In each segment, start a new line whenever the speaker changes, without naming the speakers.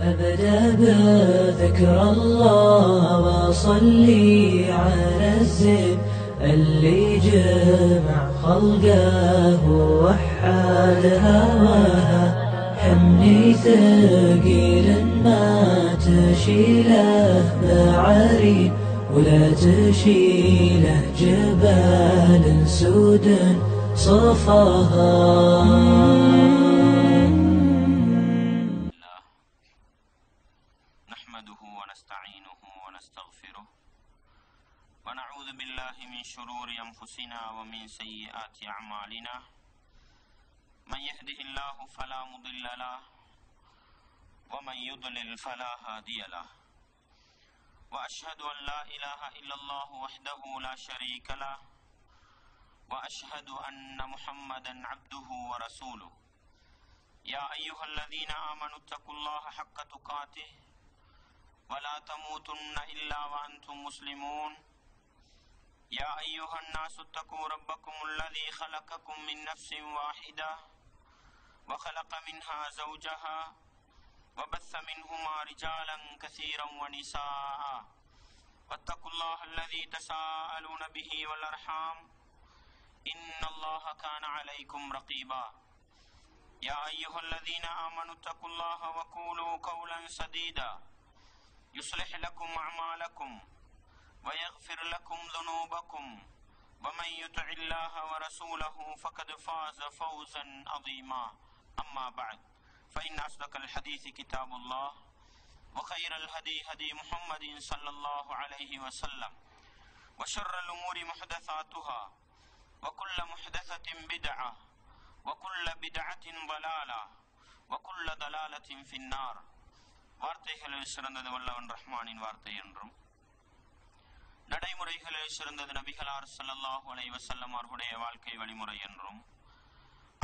أبدأ بذكر الله وصلي على الزين اللي جمع خلقه ووحد هواها حملي ثقيل ما تشيله بعرين ولا تشيله جبال سود صفاها
ونعوذ بالله من شرور أنفسنا ومن سيئات أعمالنا من يهده الله فلا مضل له ومن يضلل فلا هادي له وأشهد أن لا إله إلا الله وحده لا شريك له وأشهد أن محمدا عبده ورسوله يا أيها الذين آمنوا اتقوا الله حق تقاته ولا تموتن إلا وأنتم مسلمون يا أيها الناس اتقوا ربكم الذي خلقكم من نفس واحدة وخلق منها زوجها وبث منهما رجالا كثيرا ونساء واتقوا الله الذي تساءلون به والأرحام إن الله كان عليكم رقيبا يا أيها الذين آمنوا اتقوا الله وقولوا قولا سديدا يصلح لكم أعمالكم ويغفر لكم ذنوبكم ومن يطع الله ورسوله فقد فاز فوزا عظيما أما بعد فإن أصدق الحديث كتاب الله وخير الهدي هدي محمد صلى الله عليه وسلم وشر الأمور محدثاتها وكل محدثة بدعة وكل بدعة ضلالة وكل ضلالة في النار வார்த்தைகளில் சிறந்தது வல்லவன் ரஹ்மானின் வார்த்தை என்றும் நடைமுறைகளில் சிறந்தது நபிகளார் ஸல்லல்லாஹு அலைஹி வஸல்லம் அவர்களுடைய வாழ்க்கை வழிமுறை என்றும்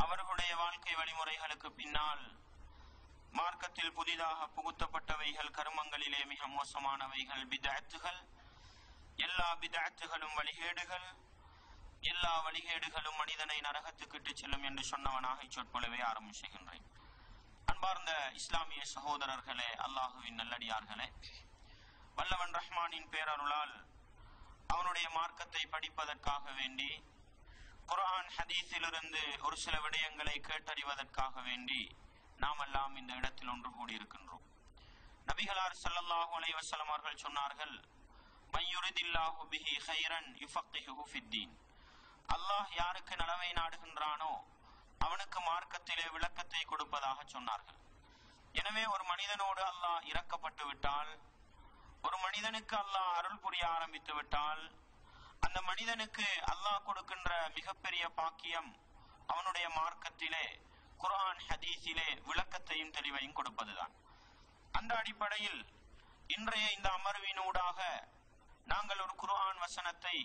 அவர்களுடைய வாழ்க்கை வழிமுறைகளுக்கு பின்னால் மார்க்கத்தில் புதிதாக புகுத்தப்பட்டவைகள் கர்மங்களிலே மிக மோசமானவைகள் பித்அத்துகள் எல்லா பித்அத்துகளும் வழிகேடுகள் எல்லா வழிகேடுகளும் மனிதனை நரகத்துக்கு இட்டுச் செல்லும் என்று சொன்னவனாக இச்சொற்பொழிவை ஆரம்பிக்கின்றேன். அன்பார்ந்த இஸ்லாமிய சகோதரர்களே, அல்லாஹுவின் நல்லடியார்களே, வல்லவன் ரஹ்மானின் பேரருளால் அவனுடைய மார்க்கத்தை படிப்பதற்காக வேண்டி குர்ஆன் ஹதீஸிலிருந்து ஒரு சில விடயங்களை கேட்டறிவதற்காக வேண்டி நாம் எல்லாம் இந்த இடத்தில் ஒன்று கூடியிருக்கின்றோம். நபிகளார் ஸல்லல்லாஹு அலைஹி வஸல்லம் அவர்கள் சொன்னார்கள், மய்யுரிதில்லாஹு பிஹி கைரன் யுஃபக்கிஹு ஃபித்தீன். அல்லாஹ் யாருக்கு நலவை நாடுகின்றானோ அவனுக்கு மார்க்கத்திலே விளக்கத்தை கொடுப்பதாக சொன்னார்கள். எனவே ஒரு மனிதனோடு அல்லாஹ் இரக்கப்பட்டு விட்டால், ஒரு மனிதனுக்கு அல்லாஹ் அருள் புரிய ஆரம்பித்து விட்டால், அந்த மனிதனுக்கு அல்லாஹ் கொடுக்கின்ற மிகப்பெரிய பாக்கியம் அவனுடைய மார்க்கத்திலே குர்ஆன் ஹதீஸிலே விளக்கத்தையும் தெளிவையும் கொடுப்பதுதான். அந்த அடிப்படையில் இன்றைய இந்த அமர்வினூடாக நாங்கள் ஒரு குர்ஆன் வசனத்தை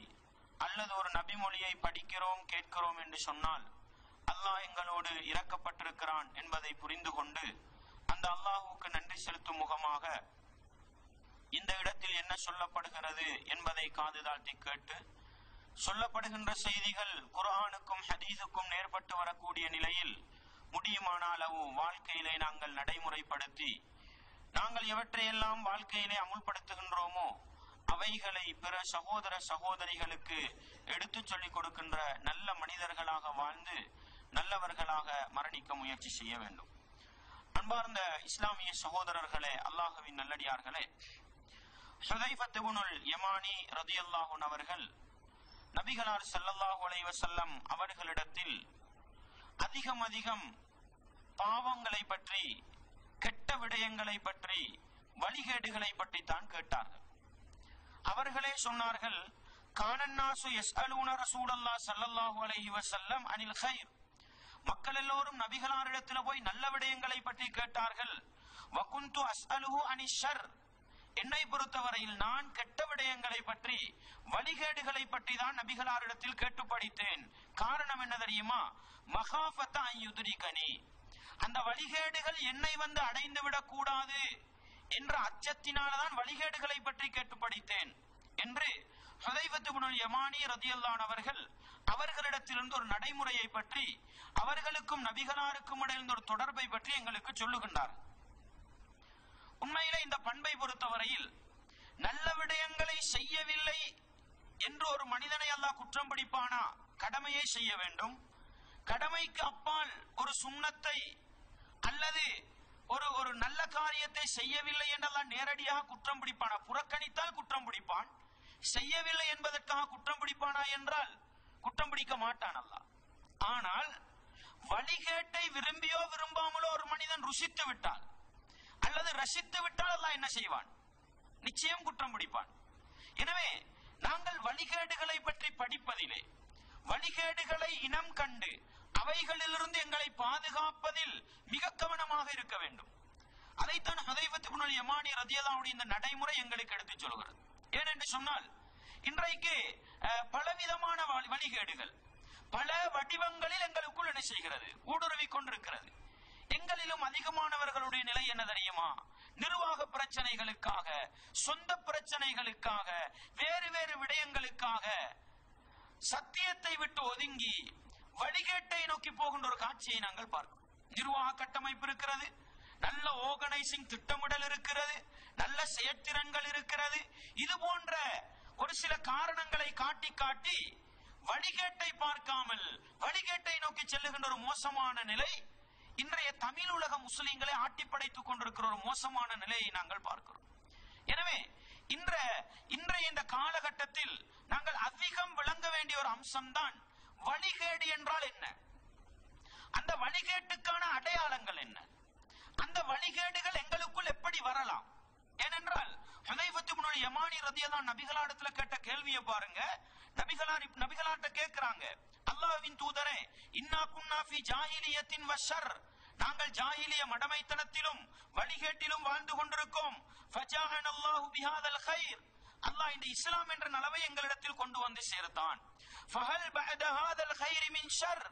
அல்லது ஒரு நபிமொழியை படிக்கிறோம் கேட்கிறோம் என்று சொன்னால் அல்லாஹ் எங்களோடு இரக்கப்பட்டிருக்கிறான் என்பதை புரிந்து கொண்டு அந்த அல்லாஹுக்கு நன்றி செலுத்தும் முகமாக இந்த இடத்தில் என்ன சொல்லப்படுகிறது என்பதை காது தாழ்த்தி கேட்டு, சொல்லப்படுகின்ற செய்திகள் குர்ஆனுக்கும் ஹதீஸுக்கும் நேர்பட்டு வரக்கூடிய நிலையில் முடியுமான அளவு வாழ்க்கையிலே நாங்கள் நடைமுறைப்படுத்தி நாங்கள் எவற்றையெல்லாம் வாழ்க்கையிலே அமுல்படுத்துகின்றோமோ அவைகளை பிற சகோதர சகோதரிகளுக்கு எடுத்து சொல்லிக் கொடுக்கின்ற நல்ல மனிதர்களாக வாழ்ந்து நல்லவர்களாக மரணிக்க முயற்சி செய்ய வேண்டும். அன்பார்ந்த இஸ்லாமிய சகோதரர்களே, அல்லாஹுவின் நல்லடியார்களே, ஹுதைஃபத் இப்னுல் யமானி ரலியல்லாஹு அன்ஹு அவர்கள் நபிகளார் ஸல்லல்லாஹு அலைஹி வஸல்லம் அவர்களிடத்தில் அதிகம் பாவங்களை பற்றி, கெட்ட விடயங்களை பற்றி, வழிகேடுகளை பற்றி தான் கேட்டார்கள். அவர்களே சொன்னார்கள், கானன்னாசு யஸ்அலூன ரசூலல்லாஹ் ஸல்லல்லாஹு அலைஹி வஸல்லம் அனில் கைர். மக்கள் எல்லோரும் நபிகளாரிடத்தில் போய் நல்ல விடயங்களை பற்றி கேட்டார்கள். வகுந்து அஸ்அலுஹு அனிஷ் ஷர். என்னை பொறுத்தவரையில் நான் கெட்ட விடயங்களை பற்றி, வழிகேடுகளை பற்றி தான் நபிகளாரிடத்தில் கேட்டு படித்தேன். காரணம் என்ன தெரியுமா? மகாஃபத அன் யுத்ரிகனி. அந்த வழிகேடுகள் என்னை வந்து அடைந்து விடக் கூடாது என்ற அச்சத்தினால்தான் வழிகேடுகளை பற்றி கேட்டு படித்தேன் என்று ஹுதைஃபத் இப்னுல் யமானி ரலியல்லாஹு அன்ஹு அவர்கள் அவர்களிடத்திலிருந்து ஒரு நடைமுறையை பற்றி, அவர்களுக்கும் நபிகளாருக்கும் இடையிலிருந்து ஒரு தொடர்பை பற்றி எங்களுக்கு சொல்லுகின்றார். உண்மையிலே இந்த பண்பை பொறுத்தவரையில் நல்ல விடயங்களை செய்யவில்லை என்று ஒரு மனிதனை அல்லாஹ் குற்றம் பிடிப்பானா? கடமையை செய்ய வேண்டும். கடமைக்கு அப்பால் ஒரு சுன்னத்தை அல்லது ஒரு நல்ல காரியத்தை செய்யவில்லை என்றெல்லாம் நேரடியாக குற்றம் பிடிப்பானா? புறக்கணித்தால் குற்றம் பிடிப்பான். செய்யவில்லை என்பதற்காக குற்றம் பிடிப்பானா என்றால் குற்றம் பிடிக்க மாட்டான் அல்லாஹ். ஆனால் வழிகேட்டை விரும்பியோ விரும்பாமலோ ஒரு மனிதன் ருசித்து விட்டால் அல்லது ரசித்து விட்டால் அல்லாஹ் என்ன செய்வான்? நிச்சயம் குற்றம் பிடிப்பான். எனவே நாங்கள் வழிகேடுகளை பற்றி படிப்பதிலே, வழிகேடுகளை இனம் கண்டு அவைகளிலிருந்து எங்களை பாதுகாப்பதில் மிக கவனமாக இருக்க வேண்டும். அதைத்தான் ஹுதைஃபத் இப்னுல் யமானி ரலியல்லாஹு இந்த நடைமுறை எங்களுக்கு எடுத்துச் சொல்கிறது. ஏனென்று சொன்னால் இன்றைக்கு பலவிதமான வழிகேடுகள் பல வடிவங்களில் எங்களுக்குள் என்ன செய்கிறது? ஊடுருவி கொண்டிருக்கிறது. எங்களிலும் அதிகமானவர்களுடைய நிலை என்ன தெரியுமா? நிர்வாக பிரச்சனைகளுக்காக, சொந்த பிரச்சனைகளுக்காக, வேறு வேறு விடயங்களுக்காக சத்தியத்தை விட்டு ஒதுங்கி வழிகேட்டை நோக்கி போகின்ற ஒரு காட்சியை நாங்கள் பார்க்கிறோம். நிர்வாக கட்டமைப்பு இருக்கிறது, நல்ல ஆர்கனைசிங் திட்டமிடல் இருக்கிறது, நல்ல செயற்திறன்கள் இருக்கிறது. இது போன்ற ஒரு சில காரணங்களை காட்டி காட்டி வழிகேட்டை பார்க்காமல் வழிகேட்டை நோக்கி செல்லுகின்ற ஒரு மோசமான நிலை இன்றைய தமிழ் உலக முஸ்லிம்களை ஆட்டிப்படைத்துக் கொண்டிருக்கிற ஒரு மோசமான நிலையை நாங்கள் பார்க்கிறோம். எனவே இன்றைய இந்த காலகட்டத்தில் நாங்கள் அதிகம் விளங்க வேண்டிய ஒரு அம்சம்தான் வழிகேடு என்றால் என்ன, அந்த வழிகேட்டுக்கான அடையாளங்கள் என்ன, அந்த வழிகேடுகள் எங்களுக்குள் எப்படி வரலாம். ஏனென்றால் ஹுதைஃபத் இப்னுல் யமானி ரலியல்லாஹு நபிகளாரிடத்துல கேட்ட கேள்வியை பாருங்க. நபிகளார்ட்ட கேட்கிறாங்க, அல்லாஹ்வின் தூதரே, இன்னா குன்னா ஃபீ ஜாஹிலியத்தின் வஷர், நாங்கள் ஜாஹிலிய மடமைத்தனத்திலும் வழிகேட்டிலும் வாழ்ந்து கொண்டிருக்கோம். ஃபஜாஅனல்லாஹு பிஹாதல் கைர், அல்லாஹ் இந்த இஸ்லாம் என்ற நலவை எங்களிடத்தில் கொண்டு வந்து சேர்த்தான். ஃபஹல் பஅத ஹாதல் கைர் மின் ஷர்,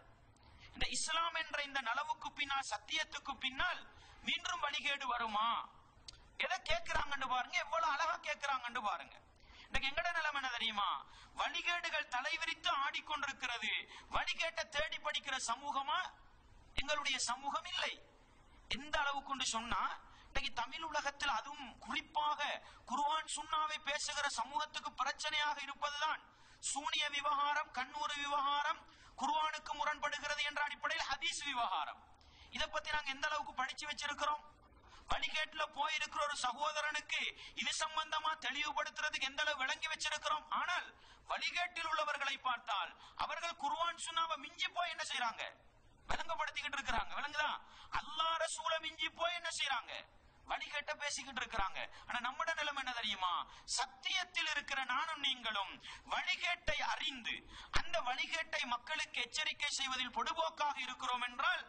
இந்த இஸ்லாம் என்ற இந்த நலவுக்கு பின்னால், சத்தியத்துக்கு பின்னால் மீண்டும் வழிகேடு வருமா? எதை கேட்கிறாங்கன்னு பாருங்க, எவ்வளவு அழகா கேட்கிறாங்கன்னு பாருங்க. எங்கட நிலைமை என்ன தெரியுமா? வழிகேடுகள் தலைவிரித்து ஆடிக்கொண்டிருக்கிறது. வழிகேட்டை தேடி படிக்கிற சமூகமா எங்களுடைய சமூகம் இல்லை. எந்த அளவுக்கு சொன்னா இன்னைக்கு தமிழ் உலகத்தில் அதுவும் குறிப்பாக குர்ஆன் சுன்னாவை பேசுகிற சமூகத்துக்கு பிரச்சனையாக இருப்பதுதான் சூனிய விவகாரம், கண்ணூறு விவகாரம், குர்ஆனுக்கு முரண்படுகிறது என்ற அடிப்படையில் ஹதீஸ் விவகாரம். இதை பத்தி நாங்க எந்த அளவுக்கு படிச்சு வச்சிருக்கிறோம்? வழிகேட்டுல போயிருக்கிற ஒரு சகோதரனுக்கு இது சம்பந்தமா தெளிவுபடுத்துறதுக்கு எந்த அளவு விளங்கி வச்சிருக்கிறோம். ஆனால் வழிகேட்டில் உள்ளவர்களை பார்த்தால் அவர்கள் குர்ஆன் சுன்னாவை மிஞ்சி போய் என்ன செய்யறாங்க? விளங்கப்படுத்திக்கிட்டு இருக்கிறாங்க. விளங்குதா? அல்லாஹ் ரசூலை மிஞ்சி போய் என்ன செய்யறாங்க? வழிகேட்ட பேசிக்கிட்டு இருக்கிறாங்க. ஆனா நம்மட நிலைமை என்ன தெரியுமா? சத்தியத்தில் இருக்கிற நானும் நீங்களும் வழிகேட்டை அறிந்து அந்த வழிகேட்டை மக்களுக்கு எச்சரிக்கை செய்வதில் பொடுபோக்காக இருக்கிறோம் என்றால்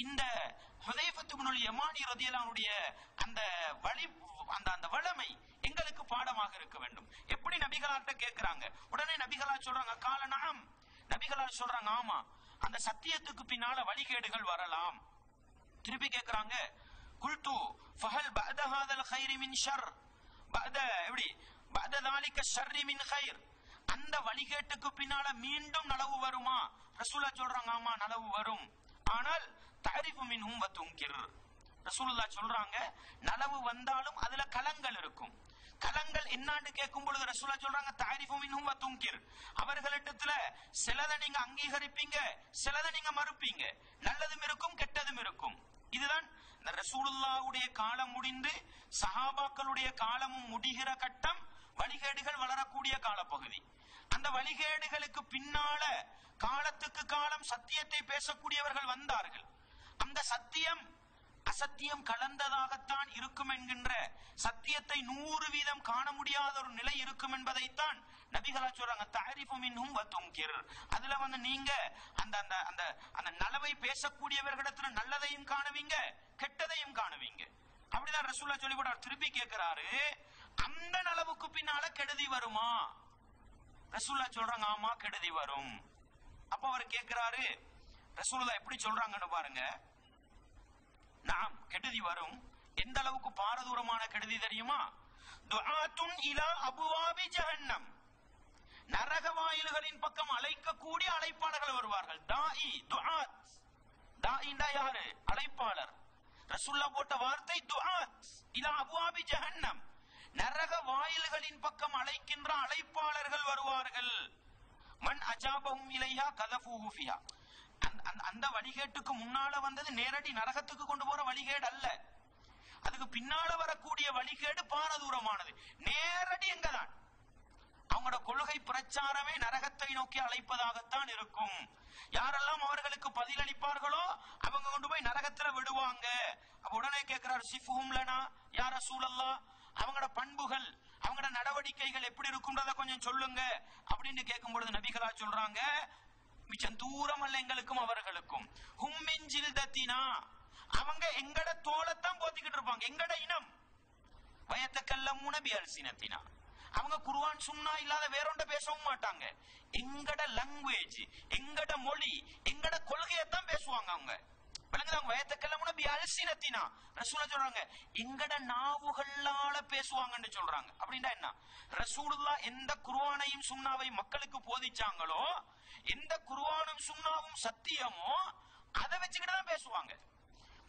இந்த ஹுதைஃபத் இப்னுல் யமானி ரலியல்லாஹு அந்த வளமை எங்களுக்கு பாடமாக இருக்க வேண்டும். எப்படி நபிகளார்ட்ட கேட்கிறாங்க, உடனே நபிகளார் சொல்றாங்க கால நஅம், நபிகளார் சொல்றாங்க ஆமா, அந்த சத்தியத்துக்கு பின்னால வழிகேடுகள் வரலாம். திருப்பி கேட்கிறாங்க குல்து ஃபஹல் பஅத ஹாதல் கைர் மின் ஷர், பஅத எப்படி பஅத ذلك ஷர் மின் கைர், அந்த வழிகேட்டுக்கு பின்னால மீண்டும் நலவு வருமா? ரசூலுல்லாஹ் சொல்றாங்க ஆமா நலவு வரும். ஆனால் தஅரிஃபு மின்ஹும் வ துன்கிர், ரசூலுல்லாஹ் சொல்றாங்க நலவு வந்தாலும் அதுல கலங்கள் இருக்கும். கலங்கள் என்னான்னு கேட்கும் பொழுது ரசூலுல்லாஹ் சொல்றாங்க தஅரிஃபு மின்ஹும் வ துன்கிர், அவர்களிடத்துல சிலதை நீங்க அங்கீகரிப்பீங்க, சிலதை நீங்க மறுப்பீங்க, நல்லதும் இருக்கும் கெட்டதும் இருக்கும். இதுதான் இந்த ரசூலுல்லாஹ்வுடைய காலம் முடிந்து சஹாபாக்களுடைய காலமும் முடிகிற கட்டம் வழிகேடுகள் வளரக்கூடிய காலப்பகுதி. அந்த வழிகேடுகளுக்கு பின்னால காலத்துக்கு காலம் சத்தியத்தை பேசக்கூடியவர்கள் வந்தார்கள். அந்த சத்தியம் அசத்தியம் கலந்ததாகத்தான் இருக்கும் என்கின்ற சத்தியத்தை 100% காண முடியாத ஒரு நிலை இருக்கும் என்பதைத்தான் நபிகளா சொல்றாங்க தஅரிஃபு மின்ஹும் வ துன்கிர். அதுல நீங்க அந்த அந்த அந்த அந்த நலவை பேசக்கூடியவர்களிடத்துல நல்லதையும் காணுவீங்க, கெட்டதையும் காணுவீங்க. அப்படிதான் ரசூலுல்லாஹ் சொல்லி போட்டார். திருப்பி கேட்கிறாரு அந்த நலவுக்கு பின்னால கெடுதி வருமா? ரசூலுல்லாஹ் சொல்றாங்க ஆமா கெடுதி வரும். அப்ப அவர் கேட்கிறாரு ரசூலுல்லாஹ் எப்படி சொல்றாங்கன்னு பாருங்க. நாம் கெடுதி வரும். எந்த அளவுக்கு பாரதூரமான கெடுதி தெரியுமா? துஆத்துன் இலா அபுவாபி ஜஹன்னம், நரக வாயில்களின் பக்கம் அழைக்கக்கூடிய அழைப்பாளர்கள் வருவார்கள். தாஇ துஆத், தாஇண்டா யாரு? அழைப்பாளர். ரசூலுல்லாஹ் போட்ட வார்த்தை துஆத் இலா அப்வாபி ஜஹன்னம், நரக வாயில்களின் பக்கம் அழைக்கின்ற அழைப்பாளர்கள் வருவார்கள். மன் அஜாபஹும் இலைஹா கதஃபூஹு ஃபிஹா, அந்த வழிகேட்டுக்கு முன்னால வந்தது நேரடி நரகத்துக்கு கொண்டு போற வழிகேடு அல்ல, அதுக்கு பின்னால வரக்கூடிய வழிகேடு பாரதூரமானது. நேரடி எங்கதான் அவங்களோட கொள்கை பிரச்சாரமே நரகத்தை நோக்கி அழைப்பதாகத்தான் இருக்கும். யாரெல்லாம் அவர்களுக்கு பதிலளிப்பார்களோ அவங்க கொண்டு போய் நரகத்துல விடுவாங்க. அப்ப உடனே கேட்கிறார், சிஃபுஹும் லனா யா ரசூலல்லாஹ், அவங்களோட பண்புகள் அவங்களோட நடவடிக்கைகள் எப்படி இருக்கும்ன்றத கொஞ்சம் சொல்லுங்க அப்படின்னு கேட்கும் பொழுது நபிகளா சொல்றாங்க, மிச்சம் தூரம் அல்ல எங்களுக்கும் அவர்களுக்கும், ஹும்மின் ஜில்தத்தினா, அவங்க எங்கட தோளத்தான் போத்திக்கிட்டு இருப்பாங்க, எங்கட இனம், வயத்தக்கல்லமுன பிஅல்சினத்தினா, அவங்க குர்ஆன் சுன்னா இல்லாத வேறொண்ட பேசவும் மாட்டாங்க, எங்கட லாங்குவேஜ் எங்கட மொழி எங்கட கொள்கையத்தான் பேசுவாங்க. அவங்க விளங்குதாங்க, வயத்தக்கல்லமுன பிஅல்சினத்தினா, ரசூலுல்லாஹ் சொல்றாங்க எங்கட நாவுகளால பேசுவாங்கன்னு சொல்றாங்க. அப்படின்னா என்ன, ரசூலுல்லாஹ் எந்த குர்ஆனையும் சுன்னாவையும் மக்களுக்கு போதிச்சாங்களோ, எந்த குர்ஆனும் சுன்னாவும் சத்தியமோ அதை வச்சுக்கிட்டு தான் பேசுவாங்க,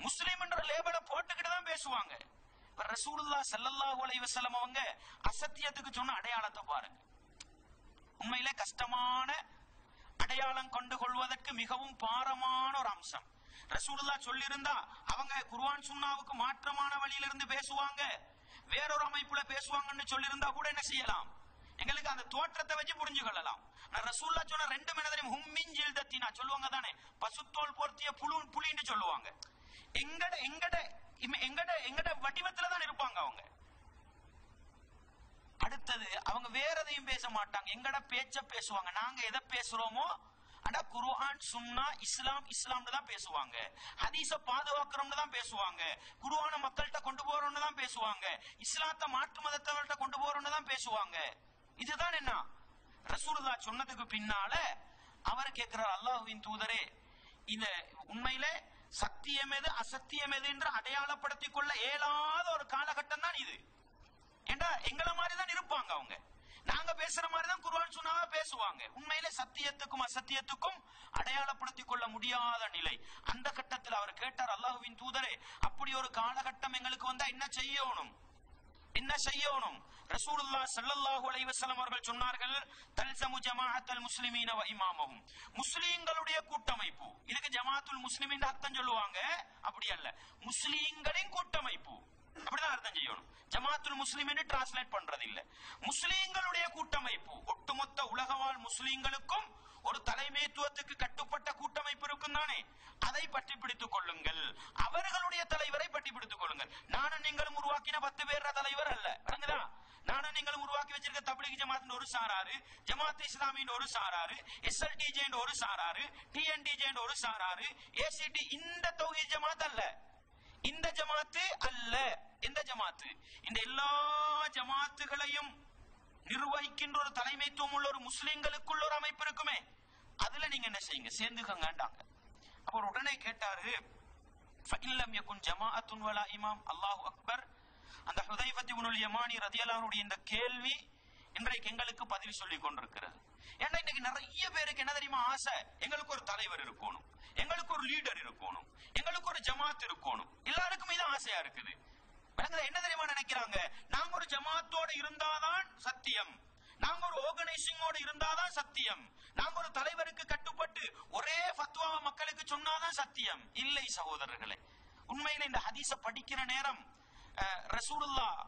முஸ்லிம் என்ற லேபலை போட்டுக்கிட்டு தான் பேசுவாங்க. ரசூலுல்லாஹ் ஸல்லல்லாஹு அலைஹி வஸல்லம் அவங்க அசத்தியத்துக்கு சொன்ன அடையாளத்தை பாருங்க. உண்மையிலே கஷ்டமான அடையாளம் கொண்டு கொள்வதற்கு மிகவும் பாரமான ஒரு அம்சம். ரசூலுல்லாஹ் சொல்லியிருந்தா அவங்க குர்ஆன் சுன்னாவுக்கு மாற்றமான வழியிலிருந்து பேசுவாங்க, வேறொரு அமைப்புல பேசுவாங்கன்னு சொல்லியிருந்தா கூட என்ன செய்யலாம், எங்களுக்கு அந்த தோற்றத்தை வச்சு புரிஞ்சு கொள்ளலாம். ரசூலுல்லாஹ் சொன்ன ரெண்டு மனிதரையும் ஹும்மின் ஜில்தத்தினா சொல்லுவாங்க தானே, பசுத்தோல் போர்த்திய புலின்னு சொல்லுவாங்க. எங்கட எங்கட எங்கட எங்கட வடிவத்துல தான் இருப்பாங்க அவங்க. அடுத்தது அவங்க வேற எதையும் பேச மாட்டாங்க, எங்கட பேச்ச பேசுவாங்க. நாங்க எதை பேசுறோமோ அட குர்ஆன் சுன்னா இஸ்லாம் இஸ்லாம்னு தான் பேசுவாங்க, ஹதீஸ பாதுகாக்கிறோம்னு தான் பேசுவாங்க, குர்ஆனை மக்கள்கிட்ட கொண்டு போறோம்னு தான் பேசுவாங்க, இஸ்லாத்தை மாற்று மதத்தவர்கள்ட்ட கொண்டு போறோம்னு தான் பேசுவாங்க. இதுதான் என்ன ரசூலுல்லாஹ் சொன்னதுக்கு பின்னால அவர் கேட்கிறார், அல்லாஹ்வின் தூதரே, இந்த உண்மையில சத்தியம் எது அசத்தியம் எது என்று அடையாளப்படுத்திக் கொள்ள இயலாத ஒரு காலகட்டம் தான் இது. ஏண்டா எங்களை மாதிரிதான் இருப்பாங்க அவங்க, நாங்க பேசுற மாதிரிதான் குர்ஆன் சுன்னாவா பேசுவாங்க. உண்மையில சத்தியத்துக்கும் அசத்தியத்துக்கும் அடையாளப்படுத்திக் கொள்ள முடியாத நிலை. அந்த கட்டத்தில் அவர் கேட்டார், அல்லாஹ்வின் தூதரே, அப்படி ஒரு காலகட்டம் எங்களுக்கு வந்தா என்ன செய்யணும், என்ன செய்யணும்? ரசூலுல்லாஹ் ஸல்லல்லாஹு அலைஹி வஸல்லம் அவர்கள் சொன்னார்கள், தல்ஸமு ஜமாஅத்துல் முஸ்லிமீன வ இமாமஹும், முஸ்லிம்களுடைய கூட்டமைப்பு. இதுக்கு ஜமாஅத்துல் முஸ்லிமீன் அர்த்தம் சொல்லுவாங்க, அப்படி அல்ல, முஸ்லிம்களின் கூட்டமைப்பு அப்படிதான் அர்த்தம் செய்யணும். ஜமாஅத்துல் முஸ்லிமீன் டிரான்ஸ்லேட் பண்றது இல்ல, முஸ்லிம்களுடைய கூட்டமைப்பு. ஒட்டுமொத்த உலகவாழ் முஸ்லிம்களுக்கும் ஒரு தலைமைத்துவத்துக்கு கட்டுப்பட்ட கூட்டமைப்பு இருக்கும் தானே, அதை பற்றி பிடித்துக் கொள்ளுங்கள், அவர்களுடைய தலைவரை பற்றி பிடித்துக் கொள்ளுங்கள். நானும் நீங்களும் உருவாக்கின 10 பேர் தலைவர் அல்ல, விளங்குதா? நானும் நீங்களும் உருவாக்கி வச்சிருக்க தப்லீக் ஜமாத் ஒரு சாராரு, ஜமாத் இஸ்லாமின் ஒரு சாராரு, எஸ்எல்டிஜே ஒரு சாராரு, டிஎன்டிஜே ஒரு சாராரு, ஏசிடி, இந்த தௌஹீத் ஜமாத் அல்ல, இந்த ஜமாத்து அல்ல. எந்த ஜமாத்து? இந்த எல்லா ஜமாத்துகளையும் நிர்வகிக்கின்ற ஒரு தலைமைத்துவம் உள்ள ஒரு முஸ்லிம்களுக்குள்ள ஒரு அமைப்பு இருக்குமே, அதுல நீங்க என்ன செய்யுங்க, சேர்ந்துக்கங்கண்டாங்க. அப்ப உடனே கேட்டாரு, ஃபஇல்லம் யகுன் ஜமாஅத்துன் வலா இமாம். அல்லாஹு அக்பர். அந்த ஹுதைஃபத் இப்னுல் யமானி ரலியல்லாஹு அன்ஹு இந்த கேள்வி இன்றைக்கு எங்களுக்கு பதில் சொல்லி கொண்டிருக்கிறது. ஏன்னா இன்னைக்கு நிறைய பேருக்கு என்ன தெரியுமா ஆசை, எங்களுக்கு ஒரு தலைவர் இருக்கணும், எங்களுக்கு ஒரு லீடர் இருக்கணும், எங்களுக்கு ஒரு ஜமாத் இருக்கணும். எல்லாருக்கும் இது ஆசையா இருக்குது. என்ன தெரியுமா நினைக்கிறாங்க, நாங்க ஒரு ஜமாத்தோட இருந்தாதான் சத்தியம், நாங்க ஒரு ஆர்கனைசிங்கோட இருந்தாதான் சத்தியம், நாங்க ஒரு தலைவருக்கு கட்டுப்பட்டு ஒரே ஃபத்வா மக்களுக்கு சொன்னாதான் சத்தியம். இல்லை சகோதரர்களே, உண்மையில இந்த ஹதீஸ படிக்கிற நேரம் ரசூலுல்லாஹ்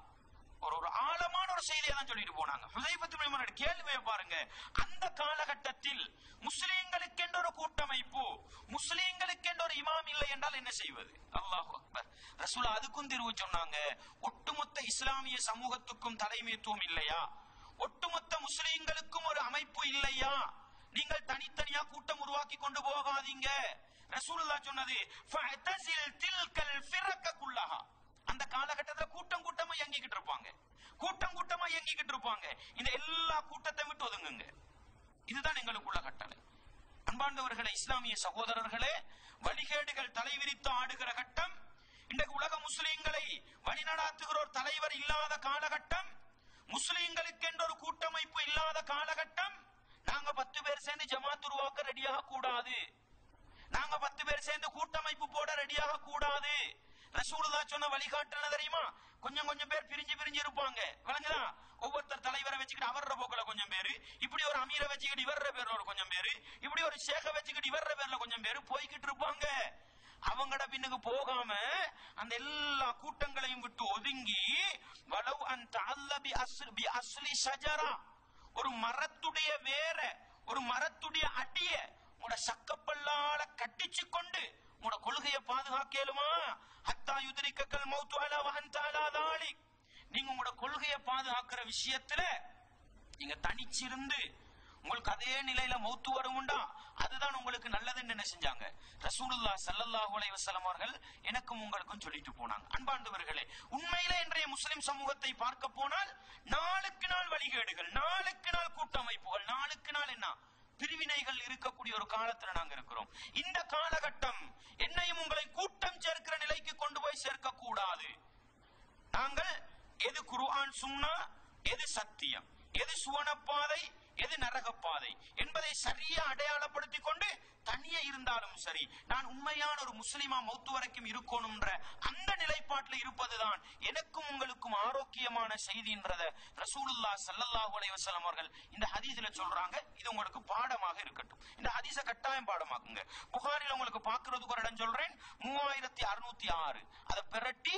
ஒரு ஆழமான ஒரு செய்தியை தான் சொல்லிட்டு போனாங்க. ஹுதைஃபத் இப்னு யமான் கேள்வியை பாருங்க, அந்த காலகட்டத்தில் முஸ்லிம்களுக்கென்ற ஒரு கூட்டமைப்பு, முஸ்லிம்களுக்கென்ற ஒரு இமாம் இல்லை என்றால் என்ன செய்வது? அல்லாஹு அக்பர். ரசூலுல்லாஹ் அதுக்கும் தீர்வு சொன்னாங்க. ஒட்டுமொத்த இஸ்லாமிய சமூகத்துக்கும் தலைமைத்துவம் இல்லையா, ஒட்டுமொத்த முஸ்லிம்களுக்கும் ஒரு அமைப்பு இல்லையா, நீங்கள் தனித்தனியா கூட்டம் உருவாக்கி கொண்டு போகாதீங்க. ரசூலுல்லாஹ் சொன்னது ஃபஅதஸில் தில்கல் ஃபிரக குல்லஹா. அந்த காலகட்டத்தில் கூட்டம் கூட்டமா இயங்கிக்கிட்டு இருப்பாங்க, கூட்டம் கூட்டமா இயங்கிக்கிட்டு இருப்பாங்க. இந்த எல்லா கூட்டத்தை விட்டு ஒதுங்குங்க. இதுதான் எங்களுக்குள்ள கட்டளை. அன்பார்ந்தவர்களே, இஸ்லாமிய சகோதரர்களே, வழிகேடுகள் தலைவிரித்து ஆடுகிற கட்டம், இன்றைக்கு உலக முஸ்லிம்களை வழிநடாத்துகிற ஒரு தலைவர் இல்லாத காலகட்டம், முஸ்லிம்களுக்கென்ற ஒரு கூட்டமைப்பு இல்லாத காலகட்டம். நாங்க 10 பேர் சேர்ந்து ஜமாத் உருவாக்க ரெடியாக கூடாது, நாங்க 10 பேர் சேர்ந்து கூட்டமைப்பு போட ரெடியாக கூடாது. ரசூலுல்லாஹ் சொன்ன வழிகாட்டுன தெரியுமா? கொஞ்சம் கொஞ்சம் பேர் பிரிஞ்சு பிரிஞ்சு இருப்பாங்க, விளங்குதா? ஒவ்வொருத்தர் தலைவரை வச்சுக்கிட்டு அவர போக்குல கொஞ்சம் பேரு, இப்படி ஒரு அமீரை வச்சுக்கிட்டு இவர பேர்ல ஒரு கொஞ்சம் பேரு, இப்படி ஒரு ஷேக வச்சுக்கிட்டு இவர பேர்ல கொஞ்சம் பேரு போய்கிட்டு இருப்பாங்க. அவங்கட பின்னுக்கு போகாம அந்த எல்லா கூட்டங்களையும் விட்டு ஒதுங்கி, வலவ் அந்த அல்லபி அஸ்லி ஷஜரா, ஒரு மரத்துடைய வேற, ஒரு மரத்துடைய அடிய உங்களோட சக்கப்பல்லால கட்டிச்சு கொண்டு உங்களோட கொள்கையை பாதுகாக்கலுமா? ஹத்தா யுத்ரிக்கல் மௌத்து அலா வஹன்த அலா தாலிக், நீங்க உங்களோட கொள்கையை பாதுகாக்கிற விஷயத்துல நீங்க தனிச்சிருந்து உங்களுக்கு அதே நிலையில மௌத்து வரும்டா, அதுதான் உங்களுக்கு நல்லதுன்னு என்ன செஞ்சாங்க? ரசூலுல்லாஹ் ஸல்லல்லாஹு அலைஹி வஸல்லம் அவர்கள் எனக்கும் உங்களுக்கும் சொல்லிட்டு போனாங்க. அன்பார்ந்தவர்களே, உண்மையிலே இன்றைய முஸ்லிம் சமூகத்தை பார்க்க போனால் நாளுக்கு நாள் வழிகேடுகள், நாளுக்கு நாள் கூட்டமைப்புகள், நாளுக்கு நாள் என்ன பிரிவினைகள் இருக்கக்கூடிய ஒரு காலத்துல நாங்க இருக்கிறோம். இந்த காலகட்டம் என்னையும் உங்களை கூட்டம் சேர்க்கிற நிலைக்கு கொண்டு போய் சேர்க்க கூடாது. நாங்கள் எது குர்ஆன் சுன்னா, எது சத்தியம், எது சுவனப்பாதை, எது நரகப்பாதை என்பதை சரியா அடையாளப்படுத்திக் கொண்டு தனியே இருந்தாலும் சரி, நான் உண்மையான ஒரு முஸ்லிமா மௌத்து வரைக்கும் இருக்கணும்ன்ற அந்த நிலைப்பாட்டில் இருப்பதுதான் எனக்கும் உங்களுக்கும் ஆரோக்கியமான செய்தின்றத ரசூலுல்லாஹ் ஸல்லல்லாஹு அலைஹி வஸல்லம் அவர்கள் இந்த ஹதீஸ்ல சொல்றாங்க. இது உங்களுக்கு பாடமாக இருக்கட்டும். இந்த ஹதீஸை கட்டாயம் பாடமாக்குங்க. புகாரில உங்களுக்கு பாக்குறதுக்கு ஒரு இடம் சொல்றேன், 3606. அதை பெரட்டி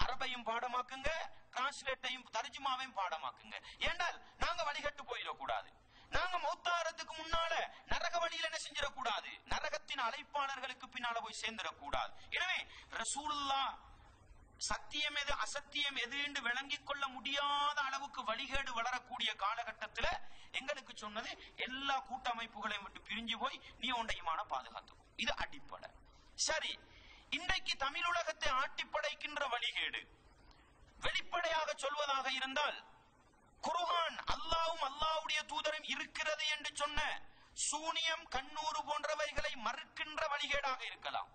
அரபையும் பாடமாக்குங்க, டிரான்ஸ்லேட்டையும் தர்ஜுமாவையும் பாடமாக்குங்க. ஏண்டால் நாங்க வழிகட்டு போயிடக்கூடாது. நாங்க மௌத்தாரத்துக்கு முன்னால நரக வழியில என்ன செஞ்சிடக்கூடாது, நரகத்தின் அழைப்பாளர்களுக்கு பின்னால போய் சேர்ந்துடக்கூடாது. எனவே ரசூலுல்லாஹ் சத்தியம் எது அசத்தியம் எது என்று விளங்கிக் கொள்ள முடியாத அளவுக்கு வழிகேடு வளரக்கூடிய காலகட்டத்துல எங்களுக்கு சொன்னது, எல்லா கூட்டமைப்புகளையும் விட்டு பிரிஞ்சு போய் நீ உண்ட ஈமான பாதுகாத்துக்கும். இது அடிப்படை. சரி, இன்றைக்கு தமிழுலகத்தை ஆட்டி படைக்கின்ற வழிகேடு வெளிப்படையாக சொல்வதாக இருந்தால், குர்ஆன் அல்லாஹ்வும் அல்லாஹ்வுடைய தூதரும் இருக்கிறது என்று சொன்ன சூனியம், கண்ணூறு போன்றவைகளை மறுக்கின்ற வழிகேடாக இருக்கலாம்.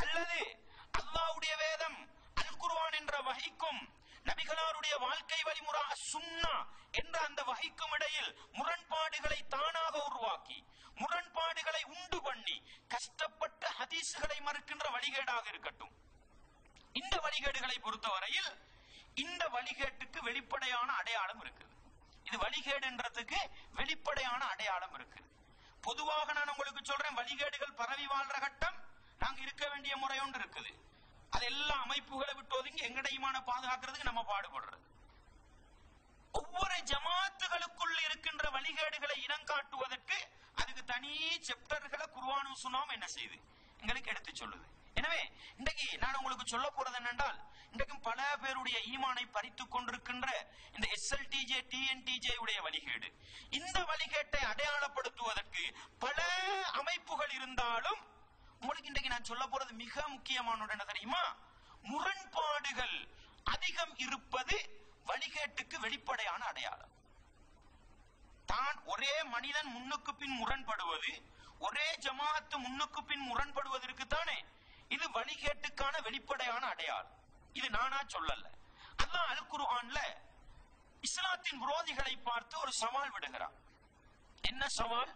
அல்லது அல்லாஹ்வுடைய வேதம் அல் குர்ஆன் என்ற வஹீக்கும் நபிகளாருடைய வாழ்க்கை வழிமுறை சுன்னா என்ற அந்த வஹீக்கும் இடையில் முரண்பாடுகளை தானாக உருவாக்கி, முரண்பாடுகளை உண்டு பண்ணி கஷ்டப்பட்ட ஹதீஸ்களை மறுக்கின்ற வழிகேடாக இருக்கட்டும். இந்த வழிகேடுகளை பொறுத்தவரையில் இந்த வழிகேட்டுக்கு வெளிப்படையான அடையாளம் இருக்குது. இது வழிகேடுன்றதுக்கு வெளிப்படையான அடையாளம் இருக்குது. பொதுவாக நான் உங்களுக்கு சொல்றேன், வழிகேடுகள் பரவி வாழ்ற கட்டம் நாங்க இருக்க வேண்டிய முறை ஒன்று இருக்குது. அது எல்லா அமைப்புகளை விட்டு ஒதுங்கி எங்கட ஈமான பாதுகாக்கிறதுக்கு நம்ம பாடுபடுறது. ஒவ்வொரு ஜமாத்துகளுக்குள் இருக்கின்ற வழிகேடுகளை இனம் காட்டுவதற்கு அதுக்கு தனி செப்டர்களை குர்ஆனும் சுன்னாவும் என்ன செய்யுது, எங்களுக்கு எடுத்து சொல்லுது. எனவே இன்றைக்கு நான் உங்களுக்கு சொல்ல போறது என்னென்றால், இன்றைக்கும் பல பேருடைய ஈமானை பறித்துக் கொண்டிருக்கின்ற இந்த SLTJ TNTJ உடைய வழிகேடு, இந்த வழிகேட்டை அடையாளப்படுத்துவதற்கு பல அமைப்புகள் இருந்தாலும் உங்களுக்கு இன்றைக்கு நான் சொல்ல போறது மிக முக்கியமான என்ன தெரியுமா? முரண்பாடுகள் அதிகம் இருப்பது வழிகேட்டுக்கு வெளிப்படையான அடையாளம். தான் ஒரே மனிதன் முன்னுக்கு பின் முரண்படுவது, ஒரே ஜமாஅத்து முன்னுக்கு பின் முரண்படுவதற்கு தானே இது வழிகேட்டுக்கான வெளிப்படையான அடையாளம். இது நானா சொல்லல. அல்லாஹ் அல் குர்ஆன்ல இஸ்லாத்தின் விரோதிகளை பார்த்து ஒரு சவால் விடுகிறார். என்ன சவால்?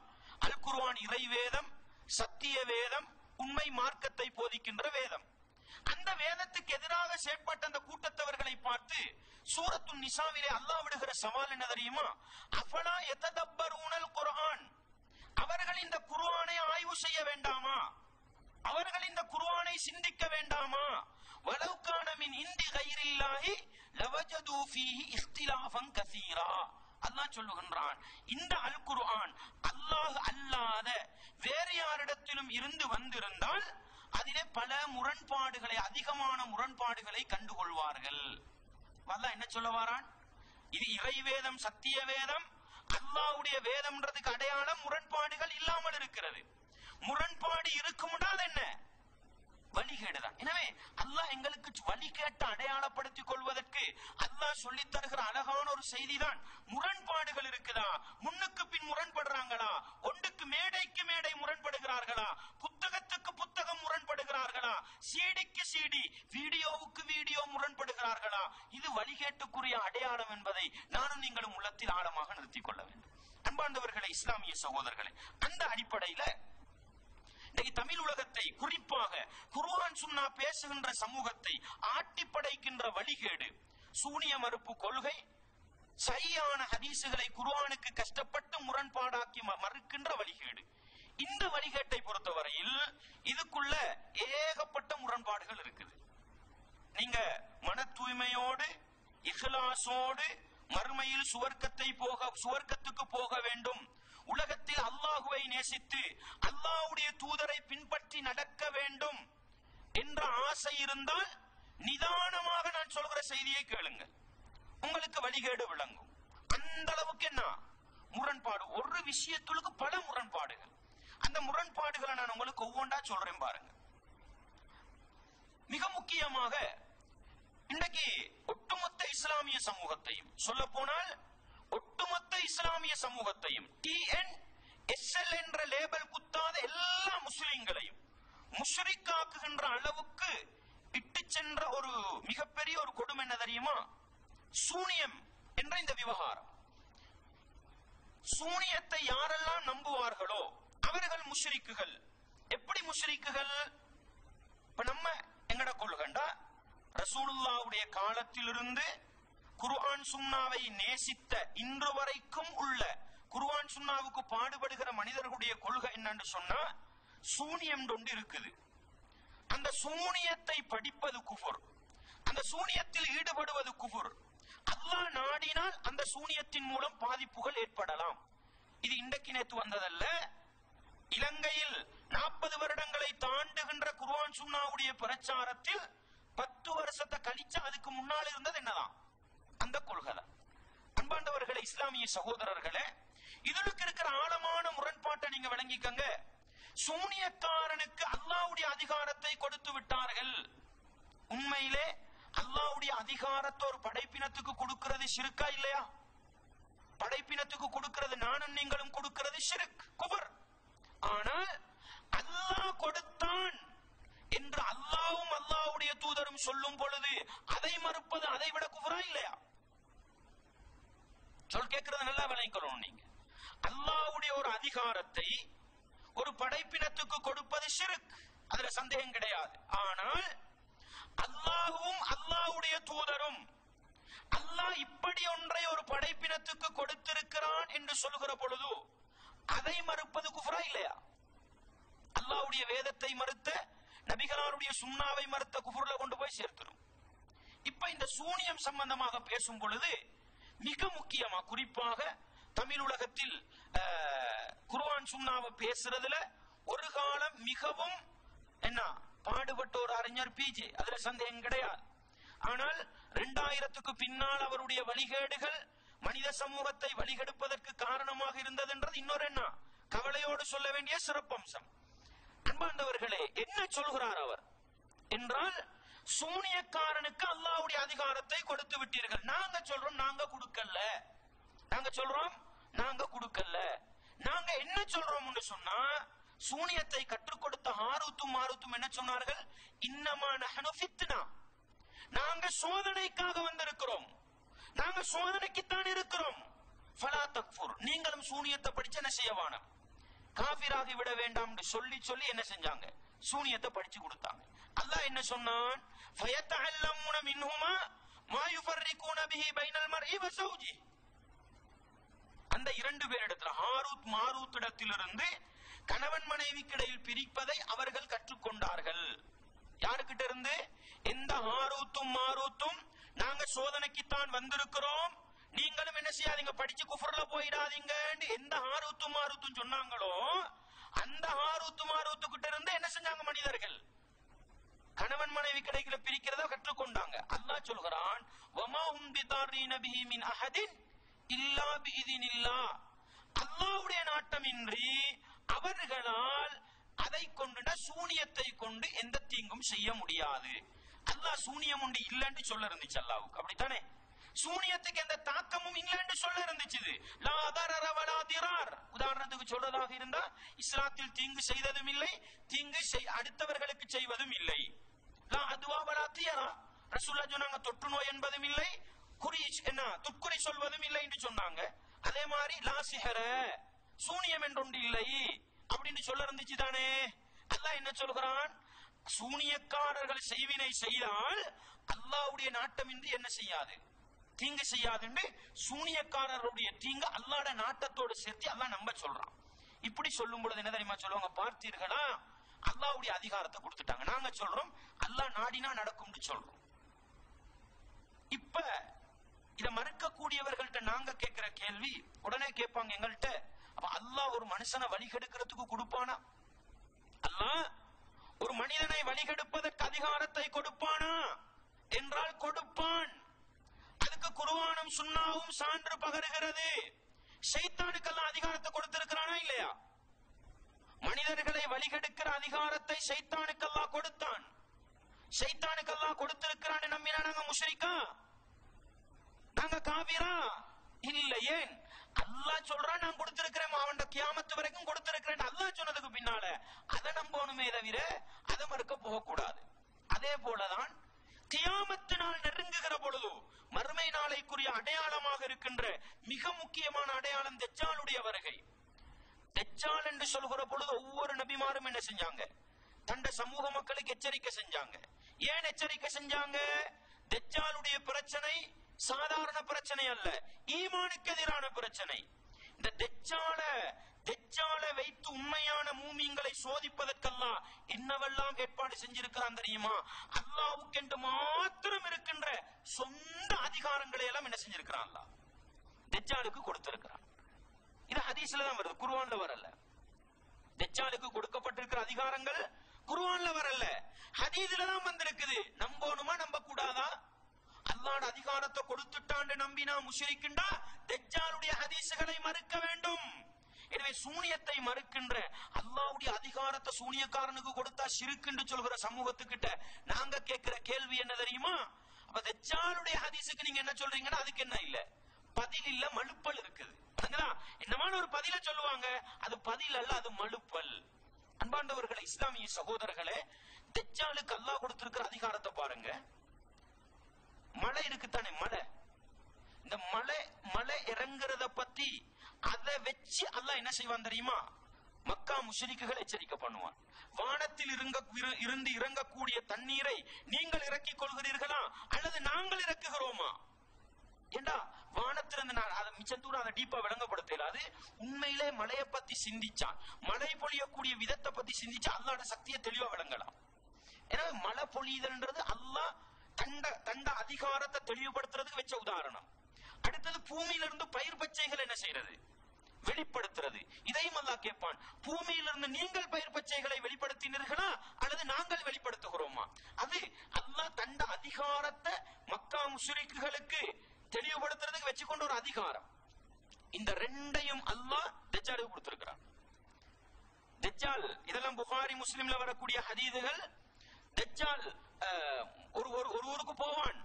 அல் குர்ஆன் இறை வேதம், சத்திய வேதம், உண்மை மார்க்கத்தை போதிக்கின்ற வேதம். அந்த வேதத்துக்கு எதிராக செயற்பட்ட அந்த கூட்டத்தவர்களை பார்த்து சூரத்துன் நிசாவிலே அல்லாஹ் விடுகிற சவால் என்ன தெரியுமா? அஃபலா யததப்பரூனல் குர்ஆன், அவர்கள் இந்த குர்ஆனை ஆய்வு செய்ய வேண்டாமா? அவர்கள் இந்த குர்ஆனை சிந்திக்க வேண்டாமா? வலவ் கான மின் இந்தி கைரில்லாஹி லவஜது ஃபீஹி இக்திலாஃபன் கஸீரா. அல்லாஹ் சொல்லுகின்றான், இந்த அல் குர்ஆன் அல்லாஹ் அல்லாத வேறு யாரிடத்திலும் இருந்து வந்திருந்தால் அதிலே பல முரண்பாடுகளை, அதிகமான முரண்பாடுகளை கண்டுகொள்வார்கள். அல்லாஹ் என்ன சொல்ல வாரான்? இது இறை வேதம், சத்திய வேதம், அல்லாஹ்வுடைய வேதம்ன்றதுக்கு அடையாளம் முரண்பாடுகள் இல்லாமல் இருக்கிறது. முரண்பாடு இருக்கும்னா என்ன? வழிகேடுதான். எனவே அல்லாஹ் எங்களுக்கு வழிகேட்ட அடையாளப்படுத்திக் கொள்வதற்கு அல்லாஹ் சொல்லித் தருகிற அழகான ஒரு செய்தி தான், முரண்பாடுகள் இருக்குதா, முன்னுக்கு பின் முரண்படுறாங்களா, ஒன்றுக்கு மேடைக்கு மேடை முரண்படுகிறார்களா, புத்தகத்துக்கு புத்தகம் முரண்படுகிறார்களா, சீடிக்கு சீடி, வீடியோவுக்கு வீடியோ முரண்படுகிறார்களா, இது வழிகேட்டுக்குரிய அடையாளம் என்பதை நானும் நீங்களும் உள்ளத்தில் ஆழமாக நிறுத்திக் கொள்ள வேண்டும். அன்பார்ந்தவர்களே, இஸ்லாமிய சகோதரர்களே, அந்த அடிப்படையில இன்னைக்கு தமிழ் உலகத்தை சமூகத்தை, குறிப்பாக குர்ஆன் சுன்னா பேசுகின்ற சமூகத்தை ஆட்டி படைக்கின்ற வழிகேடு, சூனிய மறுப்பு கொள்கை, சரியான ஹதீசுகளை குர்ஆனுக்கு கஷ்டப்பட்டு முரண்பாடாக்கி மறுக்கின்ற வழிகேடு. இந்த வழிகேட்டை பொறுத்தவரையில் இதுக்குள்ள ஏகப்பட்ட முரண்பாடுகள் இருக்குது. நீங்க மன தூய்மையோடு இஹ்லாஸோடு மறுமையில் சுவர்க்கத்துக்கு போக வேண்டும், உலகத்தில் அல்லாஹுவை நேசித்து அல்லாஹ்வுடைய தூதரை பின்பற்றி நடக்க வேண்டும் என்ற ஆசை இருந்தால் நிதானமாக நான் சொல்கிற செய்தியை கேளுங்கள், உங்களுக்கு வழிகேடு விளங்கும். அந்த அளவுக்கு என்ன முரண்பாடு, ஒரு விஷயத்துக்கு பல முரண்பாடுகள். அந்த முரண்பாடுகளை நான் உங்களுக்கு ஒவ்வொன்றா சொல்றேன் பாருங்க. மிக முக்கியமாக இன்றைக்கு ஒட்டுமொத்த இஸ்லாமிய சமூகத்தையும், சொல்ல போனால் ஒட்டுமொத்த இஸ்லாமிய சமூகத்தையும் TNSL என்ற லேபல் குத்தாத எல்லா முஸ்லிம்களையும் முஷ்ரிக்காக்குகின்ற அளவுக்கு இட்டு சென்ற ஒரு மிகப்பெரிய ஒரு கொடுமை என்ன தெரியுமா? சூனியம் என்ற இந்த விவகாரம். சூனியத்தை யாரெல்லாம் நம்புவார்களோ அவர்கள் முஷ்ரிக்குகள். எப்படி முஷ்ரிக்குகள்? இப்ப நம்ம எங்கட கொள்கண்டா ரசூலுல்லாஹ்வுடைய காலத்திலிருந்து குர்ஆன் சுன்னாவை நேசித்த இன்று வரைக்கும் உள்ள குர்ஆன் சுன்னாவுக்கு பாடுபடுகிற மனிதர்களுடைய கொள்கை என்னன்னு சொன்னா, சூனியம் ஒன்று இருக்குது. அந்த சூனியத்தை படிப்பது குஃபர், அந்த சூனியத்தில் ஈடுபடுவது குஃபர். அல்லாஹ் நாடினால் அந்த சூனியத்தின் மூலம் பாதிப்புகள் ஏற்படலாம். இது இன்றைக்கு நேற்று வந்ததல்ல. இலங்கையில் 40 வருடங்களை தாண்டுகின்ற குர்ஆன் சுன்னாவுடைய பிரச்சாரத்தில் 10 வருஷத்தை கழிச்சு அதுக்கு முன்னால் இருந்தது என்னதான்? அந்த கொள்கை. அன்பாண்டவர்களே, இஸ்லாமிய சகோதரர்களே, இதற்கு இருக்கிற ஆழமான முரண்பாட்டை நீங்க விளங்கிக்கங்க. சூனியக்காரனுக்கு அல்லாஹ்வுடைய அதிகாரத்தை கொடுத்து விட்டார்கள். உண்மையிலே அல்லாஹ்வுடைய அதிகாரத்தை ஒரு படைப்பினத்துக்கு கொடுக்கிறது ஷிர்கா இல்லையா? படைப்பினத்துக்கு கொடுக்கிறது நானும் நீங்களும் கொடுக்கிறது ஷிர்க், குஃபர். ஆனால் அல்லாஹ் கொடுத்தான் என்று அல்லாஹ்வும் அல்லாஹ்வுடைய தூதரும் சொல்லும் பொழுது அதை மறுப்பது அதை விட குஃபரா இல்லையா? சொல் கேட்கிறது நல்லா விளங்கிக்கணும். நீங்க அல்லாஹ்வுடைய ஒரு அதிகாரத்தை ஒரு படைப்பினத்துக்கு கொடுப்பது ஷிர்க், அதுல சந்தேகம் கிடையாது. ஆனால் அல்லாஹ்வும் அல்லாஹ்வுடைய தூதரும் அல்லாஹ் இப்படி ஒன்றை ஒரு படைப்பினத்துக்கு கொடுத்திருக்கிறான் என்று சொல்லுகிற பொழுது அதை மறுப்பது குஃப்ரா இல்லையா? அல்லாஹ்வுடைய வேதத்தை மறுத்த, நபிகளாருடைய சுன்னாவை மறுத்த குஃப்ர்ல கொண்டு போய் சேர்த்துரும். இப்ப இந்த சூனியம் சம்பந்தமாக பேசும் பொழுது மிக முக்கியமா, குறிப்பாக தமிழ் உலகத்தில் குர்ஆன் சுன்னாவை பேசுறதுல ஒரு காலம் மிகவும் என்ன பாடுபட்ட ஒரு அறிஞர் PJ, அதுல சந்தேகம் கிடையாது. ஆனால் 2000க்கு பின்னால் அவருடைய வழிகேடுகள் மனித சமூகத்தை வழிகெடுப்பதற்கு காரணமாக இருந்தது என்றது இன்னொரு என்ன கவலையோடு சொல்ல வேண்டிய சிறப்பம்சம். அன்பாண்டவர்களே, என்ன சொல்கிறார் அவர் என்றால், சூனியக்காரனுக்கு அல்லாஹ்வுடைய அதிகாரத்தை கொடுத்து விட்டீர்கள். நாங்க சொல்றோம் நாங்க கொடுக்கல. நாங்க என்ன சொல்றோம் சொன்னா, சூனியத்தை கற்றுக் கொடுத்த ஹாரூத்தும் மாரூத்தும் என்ன சொன்னார்கள்? இன்னமா நஹ்னு ஃபித்னா, நாங்க சோதனைக்காக வந்திருக்கிறோம், நாங்க சோதனைக்குத்தான் இருக்கிறோம். ஃபலா தக்ஃபுர், நீங்களும் சூனியத்தை படிச்சு என்ன செய்யவான காஃபிராகி விட வேண்டாம் சொல்லி சொல்லி என்ன செஞ்சாங்க? சூனியத்தை படிச்சு கொடுத்தாங்க. அல்லாஹ் என்ன சொன்னான்? ஃபயத்தஅல்லமுன மின்ஹுமா மா யுஃபர்ரிகுன பிஹி பைனல் மர்இ வ ஸௌஜி. அந்த இரண்டு பேரிடத்துல ஹாரூத் மாரூத் இடத்திலிருந்து கணவன் மனைவிக்கு இடையில் பிரிப்பதை அவர்கள் கற்றுக்கொண்டார்கள். யாருக்கிட்ட இருந்து? எந்த ஹாரூத்தும் மாரூத்தும் நாங்க சோதனைக்குத்தான் வந்திருக்கிறோம், நீங்களும் என்ன செய்யாதீங்க படிச்சு குஃப்ர்ல போயிடாதீங்க எந்த ஹாரூத்தும் மாரூத்தும் சொன்னாங்களோ, அந்த ஹாரூத்து மாரூத்து கிட்ட இருந்து என்ன செஞ்சாங்க? மனிதர்கள் கணவன் மனைவி கிடைக்கிற பிரிக்கிறத கற்றுக்கொண்டாங்க. அல்லாஹ் சொல்கிறான், வமா ஹும் பிதாரீன பிஹி மின் அஹதின் இல்லா பிஇذنில்லாஹ், அல்லாஹ்வுடைய நாட்டமின்றி அவர்களால் அதை கொண்டு சூனியத்தை கொண்டு எந்த தீங்கும் செய்ய முடியாது. அல்லாஹ் சூனியம் உண்டு இல்லன்னு சொல்ல இருந்துச்சு அல்லாஹ்வுக்கு, அப்படித்தானே? சூனியத்துக்கு எந்த தாக்கமும் இல்லன்னு சொல்ல இருந்துச்சு. லா தரர வலா திரார், உதாரணத்துக்கு சொல்றதாக இருந்தா, இஸ்லாத்தில் தீங்கு செய்ததும் இல்லை, தீங்கு அடுத்தவர்களுக்கு செய்வதும் இல்லை. லா அதுவா வலா தியரா, ரசூலுல்லாஹ் சொன்னாங்க தொற்று நோய் என்பதும் இல்லை, குறி என்ன துக்குறி சொல்வதும் இல்லை என்று சொன்னாங்க. அதே மாதிரி லா சிஹர, சூனியம் என்றொன்று இல்லை அப்படின்னு சொல்ல இருந்துச்சு தானே? அல்லாஹ் என்ன சொல்கிறான்? சூனியக்காரர்கள் செய்வினை செய்தால் அல்லாஹ்வுடைய நாட்டமின்றி என்ன செய்யாது, தீங்கு செய்யாது என்று சூனியக்காரருடைய தீங்கு அல்லாஹ்வுடைய நாட்டத்தோடு சேர்த்து அல்லாஹ் நம்ப சொல்றான். இப்படி சொல்லும் பொழுது என்ன தெரியுமா சொல்லுவாங்க? பார்த்தீர்களா, அல்லாஹ்வுடைய அதிகாரத்தை கொடுத்துட்டாங்க. நாங்க சொல்றோம் அல்லாஹ் நாடினா நடக்கும்னு சொல்றோம். இப்ப இத மறுக்கக்கூடியவர்கள்ட்ட நாங்க கேட்கிற கேள்வி உடனே கேட்பாங்க எங்கள்கிட்ட, அப்ப அல்லாஹ் ஒரு மனுஷனை வழிகெடுக்கிறதுக்கு கொடுப்பானா? அல்லாஹ் ஒரு மனிதனை வழிகெடுப்பதற்கு அதிகாரத்தை கொடுப்பானா என்றால் கொடுப்பான். அதுக்கு குர்ஆனும் சுன்னாவும் சான்று பகருகிறது. ஷைத்தானுக்கு அல்லாஹ் அதிகாரத்தை கொடுத்திருக்கிறானா இல்லையா? மனிதர்களை வழிகெடுக்கிற அதிகாரத்தை ஷைத்தானுக்கு அல்லாஹ் கொடுத்தான். ஷைத்தானுக்கு அல்லாஹ் கொடுத்திருக்கிறான் நம்பினா நாங்க முஷ்ரிக்கா? நாங்க காபிரா? இல்ல. ஏன்? அல்லாஹ் சொல்றான் நான் கொடுத்திருக்கிறேன், அவன் கியாமத்து வரைக்கும் கொடுத்திருக்கிறேன். அல்லாஹ் சொன்னதுக்கு பின்னால அதை நம்பணுமே தவிர அதை மறுக்க போகக்கூடாது. அதே போலதான் கியாமத்து நாள் நெருங்குகிற பொழுது மறுமை நாளைக்குரிய அடையாளமாக இருக்கின்ற மிக முக்கியமான அடையாளம் தஜ்ஜாலுடைய வருகை. தஜ்ஜால் என்று சொல்கிற பொழுது ஒவ்வொரு நபிமாரும் என்ன செஞ்சாங்க? தண்ட சமூக மக்களுக்கு எச்சரிக்கை செஞ்சாங்க. ஏன் எச்சரிக்கை செஞ்சாங்க? தஜ்ஜாலுடைய பிரச்சனை சாதாரண பிரச்சனை அல்ல, ஈமானுக்கு எதிரான பிரச்சனை. இந்த தஜ்ஜாலை வைத்து உண்மையான மூமின்களை சோதிப்பதற்கெல்லாம் என்னவெல்லாம் ஏற்பாடு செஞ்சிருக்கிறான் தெரியுமா? அல்லாஹ்வுக்கென்று மாத்திரம் இருக்கின்ற சொந்த அதிகாரங்களை எல்லாம் என்ன செஞ்சிருக்கிறான்? அல்லாஹ் தஜ்ஜாலுக்கு கொடுத்திருக்கிறான். இது ஹதீஸ்ல தான் வருது, குர்ஆன்ல வரல. தஜ்ஜாலுக்கு கொடுக்கப்பட்டிருக்கிற அதிகாரங்கள் குர்ஆன்ல வரல, ஹதீஸ்ல தான் வந்திருக்குது. நம்பணுமா நம்ப கூடாதா? அல்லாஹ்வுடைய அதிகாரத்தை கொடுத்துட்டான்னு நம்பினா முஷ்ரிக்குண்டா தஜ்ஜாலுடைய ஹதீஸ்களை மறுக்க வேண்டும். எனவே சூனியத்தை மறுக்கின்ற அல்லாஹ்வுடைய அதிகாரத்தை சூனியக்காரனுக்கு கொடுத்தா ஷிர்க்குன்னு சொல்கிற சமூகத்துக்கிட்ட நாங்க கேட்கிற கேள்வி என்ன தெரியுமா? அப்ப தஜ்ஜாலுடைய ஹதீஸுக்கு நீங்க என்ன சொல்றீங்கன்னா அதுக்கு என்ன இல்ல, பதில் இல்ல, மழுப்பல் இருக்குது. என்னமான ஒரு பதில சொல்லுவாங்க, அது பதில் அல்ல, அது மழுப்பல். அன்பாண்டவர்களே, இஸ்லாமிய சகோதரர்களே, தஜ்ஜாலுக்கு அல்லாஹ் கொடுத்திருக்கிற அதிகாரத்தை பாருங்க. மழை இருக்குத்தானே, மழை, இந்த மழை இறங்குறத பத்தி அதை வச்சு அல்லாஹ் என்ன செய்வான் தெரியுமா? மக்கா முஷ்ரிக்குகள் எச்சரிக்கை பண்ணுவான். வானத்தில் இருந்து இறங்கக்கூடிய தண்ணீரை நீங்கள் இறக்கிக் கொள்கிறீர்களா அல்லது நாங்கள் இறக்குகிறோமா? ஏண்டா வானத்திலிருந்து அதை மிச்சம் தூரம் அதை டீப்பா விளங்கப்படுத்தல. அது உண்மையிலே மழையை பத்தி சிந்திச்சான், மழை பொழியக்கூடிய விதத்தை பத்தி சிந்திச்சா அல்லாஹ்வுடைய சக்தியை தெளிவா விளங்கலாம். எனவே மழை பொழியுதல்ன்றது அல்லாஹ் தண்ட அதிகாரத்தை தெளிவுபடுத்துறதுக்கு வச்ச உதாரணம். அடுத்தது பூமியிலிருந்து பயிர் பச்சைகள் என்ன செய்யறது? வெளிப்படுத்துறது. இதையும் அல்லாஹ் கேட்பான், பூமியிலிருந்து நீங்கள் பயிர் பச்சைகளை வெளிப்படுத்தினீர்களா அல்லது நாங்கள் வெளிப்படுத்துகிறோமா? அது அல்லாஹ் தண்ட அதிகாரத்தை மக்கா முஷ்ரிக்குகளுக்கு தெளிவுபடுத்துறதுக்கு வச்சுக்கொண்ட ஒரு அதிகாரம். இந்த ரெண்டையும் அல்லாஹ் தஜ்ஜாலுக்கு கொடுத்திருக்கிறான். தஜ்ஜால் இதெல்லாம் புகாரி முஸ்லிம்ல வரக்கூடிய ஹதீதுகள். தஜ்ஜால் ஒரு ஊருக்கு போவான்,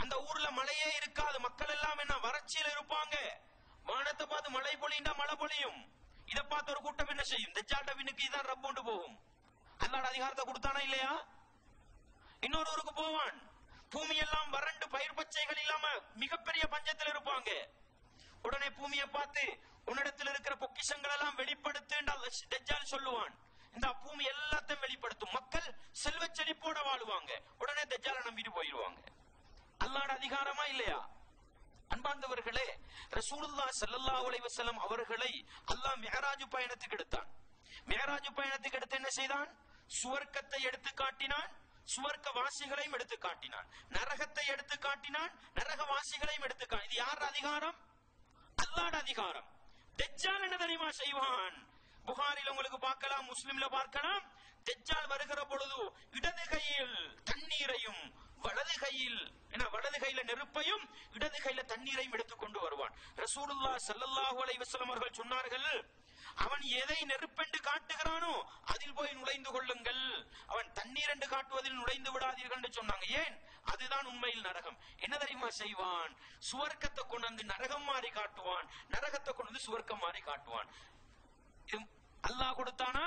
அந்த ஊர்ல மழையே இருக்காது, மக்கள் எல்லாம் என்ன வறட்சியில் இருப்பாங்க. வானத்தை பார்த்து மழை பொழிந்தா மழை பொழியும். இதை பார்த்து ஒரு கூட்டம் என்ன செய்யும்? தஜ்ஜால்ட பின்னுக்கு இதான் ரப்போண்டு போகும். அல்லாஹ்வுடைய அதிகாரத்தை கொடுத்தானா இல்லையா? இன்னொரு ஊருக்கு போவான், பூமி எல்லாம் வறண்டு பயிர் பச்சைகள் இல்லாம மிகப்பெரிய பஞ்சத்தில் இருப்பாங்க. உடனே பூமியை பார்த்து உன்னிடத்தில் இருக்கிற பொக்கிஷங்கள் எல்லாம் வெளிப்படுத்து தஜ்ஜால் சொல்லுவான். இந்த பூமி எல்லாத்தையும் வெளிப்படுத்தும், மக்கள் செல்வ செழிப்போட வாழுவாங்க. உடனே தஜ்ஜாலை நம்பிட்டு போயிடுவாங்க. அல்லாஹ்வுடைய அதிகாரமா இல்லையா? அன்பார்ந்தவர்களே, ரசூலுல்லாஹ் ஸல்லல்லாஹு அலைஹி வஸல்லம் அவர்களை அல்லாஹ் மிஅராஜ் பயணத்துக்கு எடுத்தான். மிஅராஜ் பயணத்துக்கு எடுத்து என்ன செய்தான்? சுவர்க்கத்தை எடுத்து காட்டினான், சுவர்க்க வாசிகளையும் எடுத்து காட்டினான், நரகத்தை எடுத்து காட்டினான், நரகவாசிகளையும் எடுத்து காட்டினான். இது யார் அதிகாரம்? அல்லாஹ்வுடைய அதிகாரம். தஜ்ஜால் என்ன தெரியுமா செய்வான்? புகாரில் உங்களுக்கு பார்க்கலாம், முஸ்லிம்ல பார்க்கலாம். தஜ்ஜால் வருகிற பொழுது இடது கையில் தண்ணீரையும் வலது கையில நெருப்பையும் இடது கையில தண்ணீரையும் எடுத்துக் கொண்டு வருவான். ரசூலுல்லாஹ் ஸல்லல்லாஹு அலைஹி வஸல்லம் அவர்கள் சொன்னார்கள், அவன் எதை நெருப்பென்று காட்டுகிறானோ அதில் போய் நுழைந்து கொள்ளுங்கள், அவன் தண்ணீர் என்று காட்டுவதில் நுழைந்து விடாதீர்கள் என்று சொன்னாங்க. ஏன்? அதுதான் உண்மையில் நரகம். என்ன தெரியுமா செய்வான்? சுவர்க்கத்தை கொண்டு வந்து நரகம் மாறி காட்டுவான், நரகத்தை கொண்டு வந்து சுவர்க்கம் மாறி காட்டுவான். அல்லாஹ் கொடுத்தானா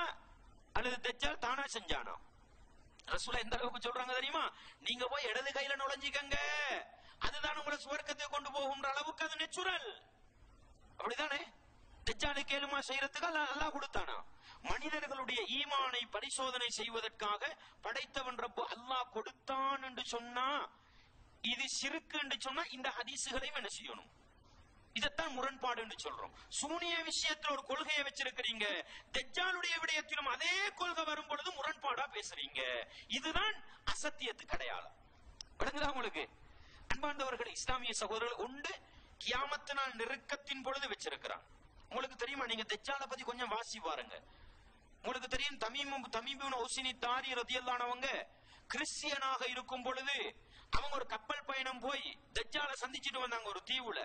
அல்லது தஜ்ஜால் தானா செஞ்சானா? ரசூலுல்லாஹ் எந்த அளவுக்கு சொல்றாங்க தெரியுமா? நீங்க போய் இடது கையில நுழைஞ்சிக்கங்க, அதுதான் உங்களை சுவர்க்கத்தை கொண்டு போகும்ன்ற அளவுக்கு அது நேச்சுரல். அப்படிதானே? தஜ்ஜாலுக்கு ஏழுமா செய்யறதுக்கு அல்லாஹ் கொடுத்தானா? மனிதர்களுடைய ஈமானை பரிசோதனை செய்வதற்காக படைத்தவன் ரப்பு அல்லாஹ் கொடுத்தான் என்று சொன்னா இது ஷிர்க் என்று சொன்னா இந்த ஹதீசுகளையும் என்ன செய்யணும்? இதத்தான் முரண்பாடு என்று சொல்றோம். சூனிய விஷயத்துல ஒரு கொள்கையை வச்சிருக்கிறீங்க, தஜ்ஜாலுடைய விடயத்திலும் அதே கொள்கை வரும் பொழுது முரண்பாடா பேசுறீங்க. இதுதான் அசத்தியத்துக்கு அடையாளம். விளங்குதா உங்களுக்கு? அன்பார்ந்தவர்கள், இஸ்லாமிய சகோதரர்கள் உண்டு கியாமத்து நாள் நெருக்கத்தின் பொழுது வச்சிருக்கிறான். உங்களுக்கு தெரியுமா? நீங்க தஜ்ஜாலை பத்தி கொஞ்சம் வாசி பாருங்க. உங்களுக்கு தெரியும், தமீம் ஹுசைனி தாரி ரலியல்லாஹு அன்ஹு கிறிஸ்டியனாக இருக்கும் பொழுது அவங்க ஒரு கப்பல் பயணம் போய் தஜ்ஜாலை சந்திச்சுட்டு வந்தாங்க ஒரு தீவுல.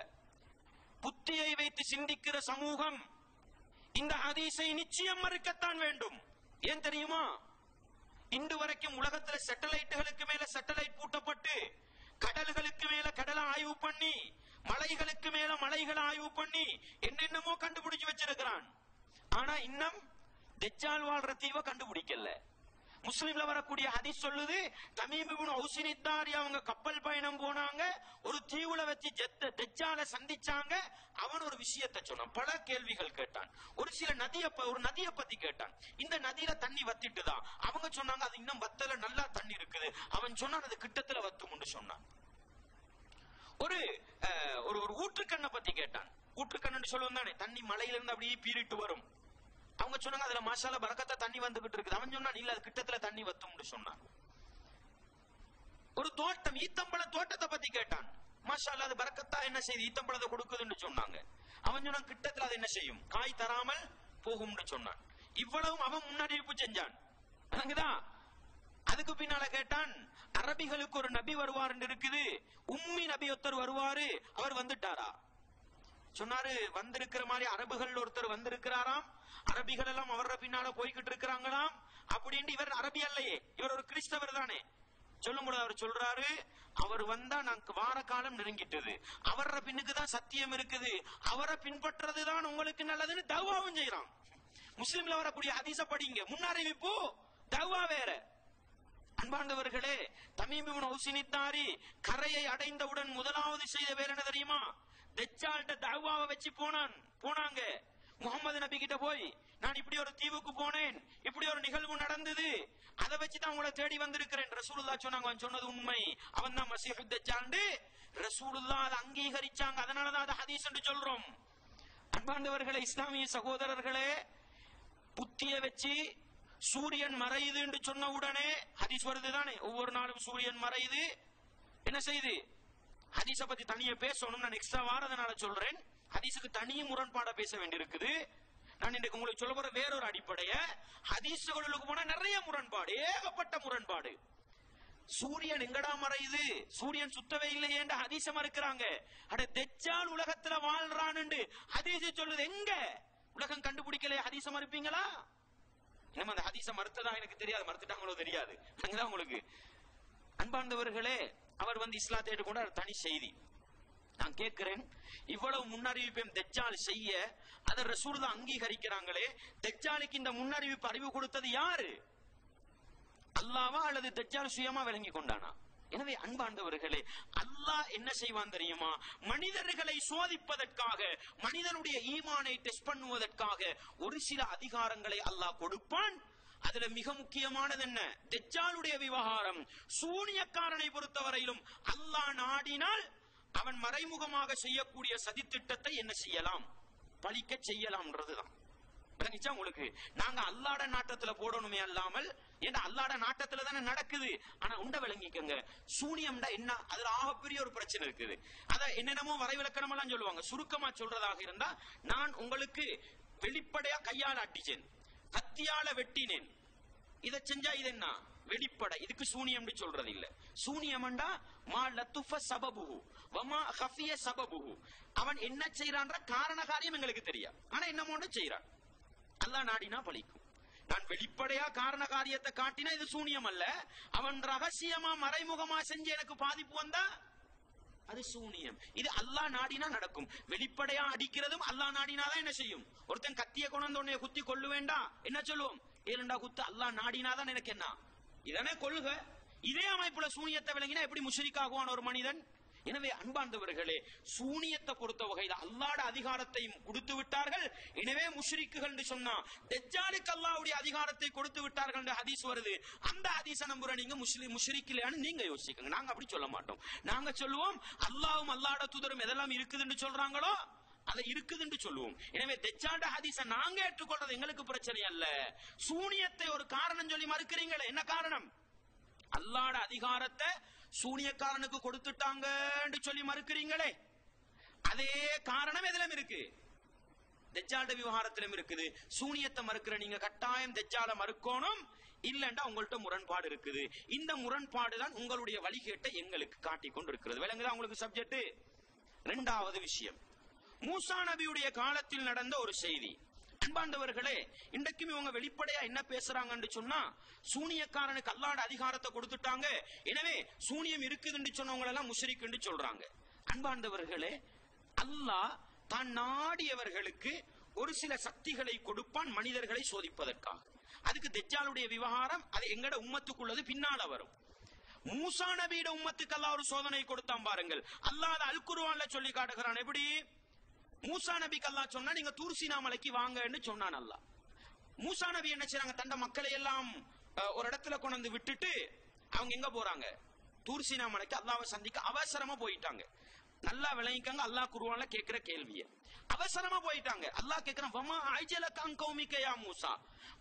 புத்தியை வைத்து சிந்திக்கிற சமூகம் இந்த ஹதீஸை நிச்சயம் மறுக்கத்தான் வேண்டும். ஏன் தெரியுமா? இன்று வரைக்கும் உலகத்துல சேட்டலைட்டுகளுக்கு மேல சேட்டலைட் பூட்டப்பட்டு, கடல்களுக்கு மேல கடலை ஆய்வு பண்ணி, மலைகளுக்கு மேல மலைகளை ஆய்வு பண்ணி என்னென்னமோ கண்டுபிடிச்சு வச்சிருக்கிறான். ஆனா இன்னும் தஜ்ஜால் வாழ்ற தீவை கண்டுபிடிக்கல. முஸ்லிம்ல வரக்கூடிய ஹதீஸ் சொல்லுது, தமீம் இப்னு ஹுசைனி தாரி அவங்க கப்பல் பயணம் போனாங்க, ஒரு தீவுல வச்சு தஜ்ஜாலை சந்திச்சாங்க. அவன் ஒரு விஷயத்தை சொன்னான், பல கேள்விகள் கேட்டான். ஒரு நதியை பத்தி கேட்டான். இந்த நதியில தண்ணி வத்திட்டுதா? அவங்க சொன்னாங்க அது இன்னும் வத்தல, நல்லா தண்ணி இருக்குது. அவன் சொன்னான் அது கிட்டத்துல வத்தும் சொன்னான். ஒரு ஊற்றுக்கண்ணை பத்தி கேட்டான். ஊற்றுக்கண்ணு சொல்லுவோம் தானே, தண்ணி மலையில இருந்து அப்படியே பீறிட்டு வரும். அவங்க சொன்னாங்க அதுல மாஷால பரக்கத்தா தண்ணி வந்துகிட்டு இருக்குது. அவன் சொன்னான் இல்ல அது கிட்டத்துல தண்ணி வத்தும் சொன்னான். ஒரு தோட்டம், ஈத்தம்பழ தோட்டத்தை பத்தி கேட்டான். மாஷால அது பரக்கத்தா என்ன செய்யுது, ஈத்தம்பழத்தை கொடுக்குதுன்னு சொன்னாங்க. அவன் சொன்னான் கிட்டத்துல அது என்ன செய்யும், காய் தராமல் போகும்னு சொன்னான். இவ்வளவும் அவன் முன்னறிவிப்பு செஞ்சான். அதுக்கு பின்னால கேட்டான், அரபிகளுக்கு ஒரு நபி வருவார் இருக்குது, உம்மி நபி ஒருத்தர் வருவாரு, அவர் வந்துட்டாரா? சொன்னாரு வந்திருக்கிற மாதிரி அரபுகள் ஒருத்தர் வந்திருக்கிறாராம், அரபிகள் எல்லாம் அவர பின்னால போய்கிட்டு இருக்கிறாங்களாம். அப்படின்னு இவர் அரபி அல்லையே, இவர் ஒரு கிறிஸ்தவர் தானே. சொல்லும் பொழுது அவர் சொல்றாரு, அவர் வந்தா நாங்க வார காலம் நெருங்கிட்டது, அவர பின்னுக்கு தான் சத்தியம் இருக்குது, அவரை பின்பற்றதுதான் உங்களுக்கு நல்லதுன்னு தவ்வாவும் செய்யறான். முஸ்லிம்ல வரக்கூடிய ஹதீஸ படிங்க, முன்னறிவிப்பு தவ்வா வேற. அன்பாண்டவர்களே, தமீம் இப்னு ஹுசைனி தாரி கரையை அடைந்தவுடன் முதலாவது செய்த வேற என்ன தெரியுமா? தஜ்ஜால்ட்ட தஅவாவை வச்சு போனாங்க. முகமது நபி கிட்ட போய் நான் இப்படி ஒரு தீவுக்கு போனேன், இப்படி ஒரு நிகழ்வு நடந்தது, அதை வச்சுதான் உங்களை தேடி வந்திருக்கிறேன். ரசூலுல்லாஹ் சொன்னாங்க, அவன் சொன்னது உண்மை, அவன் தான் மஸீஹுத் தஜ்ஜால். ரசூலுல்லாஹ் அதை அங்கீகரிச்சாங்க. அதனாலதான் அதை ஹதீஸ் என்று சொல்றோம். அன்பாண்டவர்களே, இஸ்லாமிய சகோதரர்களே, புத்திய வச்சு சூரியன் மறையுது என்று சொன்ன உடனே ஹதீஸ் வருது தானே, ஒவ்வொரு நாளும் சூரியன் மறையுது. என்ன செய்யுது? ஹதீஸ பத்தி தனியா பேசணும், நான் எக்ஸ்ட்ரா வாரதுனால சொல்றேன். ஹதீஸுக்கு தனியும் முரண்பாடா பேச வேண்டியிருக்குது. நான் இன்றைக்கு உங்களுக்கு சொல்ல போற வேறொரு அடிப்படைய, ஹதீஸுகளுக்கு போனா நிறைய முரண்பாடு, ஏகப்பட்ட முரண்பாடு. சூரியன் எங்கடா மறையுது, சூரியன் சுத்தவே இல்லையே என்று ஹதீஸ மறுக்கிறாங்க. அட தஜ்ஜால் உலகத்துல வாழ்றான் ஹதீஸ் சொல்லுது. எங்க உலகம் கண்டுபிடிக்கலையே ஹதீஸ மறுப்பீங்களா? நம்ம அந்த ஹதீஸ மறுத்ததா எனக்கு தெரியாது, மறுத்துட்டாங்களோ தெரியாது. உங்களுக்கு அன்பார்ந்தவர்களே, அவர் இஸ்லாத்தை ஏற்றுக்கொண்ட தனி செய்தி. நான் கேட்கிறேன், இவ்வளவு முன்னறிவிப்பையும் தஜ்ஜால் செய்ய அதை ரசூலுல்லாஹ் அங்கீகரிக்கிறாங்களே, தஜ்ஜாலுக்கு இந்த முன்னறிவிப்பு அறிவு கொடுத்தது யாரு? அல்லாஹ்வா அல்லது தஜ்ஜால் சுயமா விளங்கி கொண்டானா? எனவே அன்பார்ந்தவர்களே, அல்லாஹ் என்ன செய்வான் தெரியுமா? மனிதர்களை சோதிப்பதற்காக, மனிதனுடைய ஈமானை டெஸ்ட் பண்ணுவதற்காக ஒரு சில அதிகாரங்களை அல்லாஹ் கொடுப்பான். அதுல மிக முக்கியமானது என்ன? தஜ்ஜாலுடைய விவகாரம். சூனியக்காரனை பொறுத்தவரையிலும் அல்லாஹ் நாடினால் அவன் மறைமுகமாக செய்யக்கூடிய சதித்திட்டத்தை என்ன செய்யலாம், பழிக்க செய்யலாம்ன்றதுதான். உங்களுக்கு நாங்க அல்லாட நாட்டத்துல போடணுமே அல்லாமல், ஏன்னா அல்லாட நாட்டத்துல தானே நடக்குது. ஆனா உண்ட விளங்கிக்கங்க, சூனியம்டா என்ன, அதுல ஆகப்பெரிய ஒரு பிரச்சனை இருக்குது. அத என்னென்னமோ வரைவிலக்கணம் எல்லாம் சொல்லுவாங்க. சுருக்கமா சொல்றதாக இருந்தா, நான் உங்களுக்கு வெளிப்படையா கையால அடிச்சேன், கத்தியால வெட்டினேன், இதை செஞ்சா இது என்ன வெளிப்படை, இதுக்கு சூனியம் சொல்றது இல்ல. சூனியம்டா மா லத்துஃப சபபுஹு வமா ஹஃபிய சபபுஹு, அவன் என்ன செய்யறான்ற காரண காரியம் எங்களுக்கு தெரியாது, ஆனா என்னமோ செய்யறான். அல்லாஹ் நாடினா பழிக்கும். நான் வெளிப்படையா காரண காரியத்தை காட்டினா இது சூனியம் அல்ல, அவன் ரகசியமா மறைமுகமா செஞ்சு எனக்கு பாதிப்பு வந்தா அது சூனியம். இது அல்லாஹ் நாடினா நடக்கும். வெளிப்படையா அடிக்கிறதும் அல்லாஹ் நாடினாதான் என்ன செய்யும். ஒருத்தன் கத்திய கொண்டு குத்தி கொள்ளு வேண்டாம், என்ன சொல்லுவோம், ஏழண்டா குத்து, அல்லாஹ் நாடினாதான் எனக்கு என்ன, இதனே கொள்ளுக. இதே அமைப்புல சூனியத்தை விளங்கினா எப்படி முஷ்ரிக் ஆகுவான் ஒரு மனிதன்? எனவே அன்பார்ந்தவர்களே, சூனியத்தை பொறுத்த வகையில் அல்லாஹ்வுடைய அதிகாரத்தையும் கொடுத்து விட்டார்கள். எனவே முஷ்ரிக்குகள் என்று சொன்னா தஜ்ஜாலுக்கு அல்லாஹ்வுடைய அதிகாரத்தை கொடுத்து விட்டார்கள் என்ற ஹதீஸ் வருது. அந்த ஹதீஸை நம்புற நீங்க முஷ்ரிக்கில்லையான்னு நீங்க யோசிக்கங்க. நாங்க அப்படி சொல்ல மாட்டோம். நாங்க சொல்லுவோம் அல்லாஹ்வும் அல்லாஹ்வுடைய தூதரும் எதெல்லாம் இருக்குதுன்னு சொல்றாங்களோ அதை இருக்குதுன்னு சொல்லுவோம். எனவே தஜ்ஜாலுடைய ஹதீஸை நாங்க ஏற்றுக்கொள்றது எங்களுக்கு பிரச்சனை அல்ல. சூனியத்தை ஒரு காரணம் சொல்லி மறுக்கிறீங்களே, என்ன காரணம்? அல்லாஹ்வுடைய அதிகாரத்தை சூனியக்காரனுக்கு கொடுத்துட்டாங்கன்னு சொல்லி மறுக்கிறீங்களே, அதே காரணம் எதிலும் இருக்கு? தஜ்ஜாலுடைய விவகாரத்திலும் இருக்குது. சூனியத்தை மறுக்கிற நீங்க கட்டாயம் தஜ்ஜாலை மறுக்கணும், இல்லண்டா உங்கள்ட்ட முரண்பாடு இருக்குது. இந்த முரண்பாடு தான் உங்களுடைய வழிகேட்டை எங்களுக்கு காட்டிக் கொண்டு இருக்கிறது. விளங்குதா உங்களுக்கு சப்ஜெக்ட்? இரண்டாவது விஷயம், மூசா நபியுடைய காலத்தில் நடந்த ஒரு செய்தி. அன்பாண்டவர்களே, இன்றைக்கும் இவங்க வெளிப்படையா என்ன பேசுறாங்கன்னு சொன்னா, சூனியக்காரனுக்கு அல்லாஹ்வுடைய அதிகாரத்தை கொடுத்துட்டாங்க, எனவே சூனியம் இருக்குதுன்னு சொன்னவங்க எல்லாம் முஷ்ரிக் என்று சொல்றாங்க. அன்பாண்டவர்களே, அல்லாஹ் தான் நாடியவர்களுக்கு ஒரு சில சக்திகளை கொடுப்பான் மனிதர்களை சோதிப்பதற்காக. அதுக்கு தஜ்ஜாலுடைய விவகாரம் அது எங்கட உம்மத்துக்குள்ளது பின்னால வரும். மூசா நபியோட உம்மத்துக்கு அல்லாஹ் ஒரு சோதனை கொடுத்தான் பாருங்கள். அல்லாஹ் அல் குர்ஆன்ல சொல்லி காட்டுகிறான். எப்படி? மூசா நபிக்கு அல்லாஹ் சொன்னா நீங்க தூர் சீனா மலைக்கு வாங்கன்னு சொன்னான் அல்லாஹ். மூசா நபி என்ன செய்றாங்க? தண்ட மக்களை எல்லாம் ஒரு இடத்துல கொண்டு வந்து விட்டுட்டு அவங்க எங்க போறாங்க? தூர் சீனா மலைக்கு அல்லாஹ்வை சந்திக்க அவசரமா போயிட்டாங்க. நல்லா விளங்கிக்கங்க அல்லாஹ் குர்ஆன்ல கேக்குற கேள்வியை. அவசரமா போயிட்டாங்க. அல்லாஹ் கேக்குறான், வமா அஜலகன் கௌமிக யா மூசா,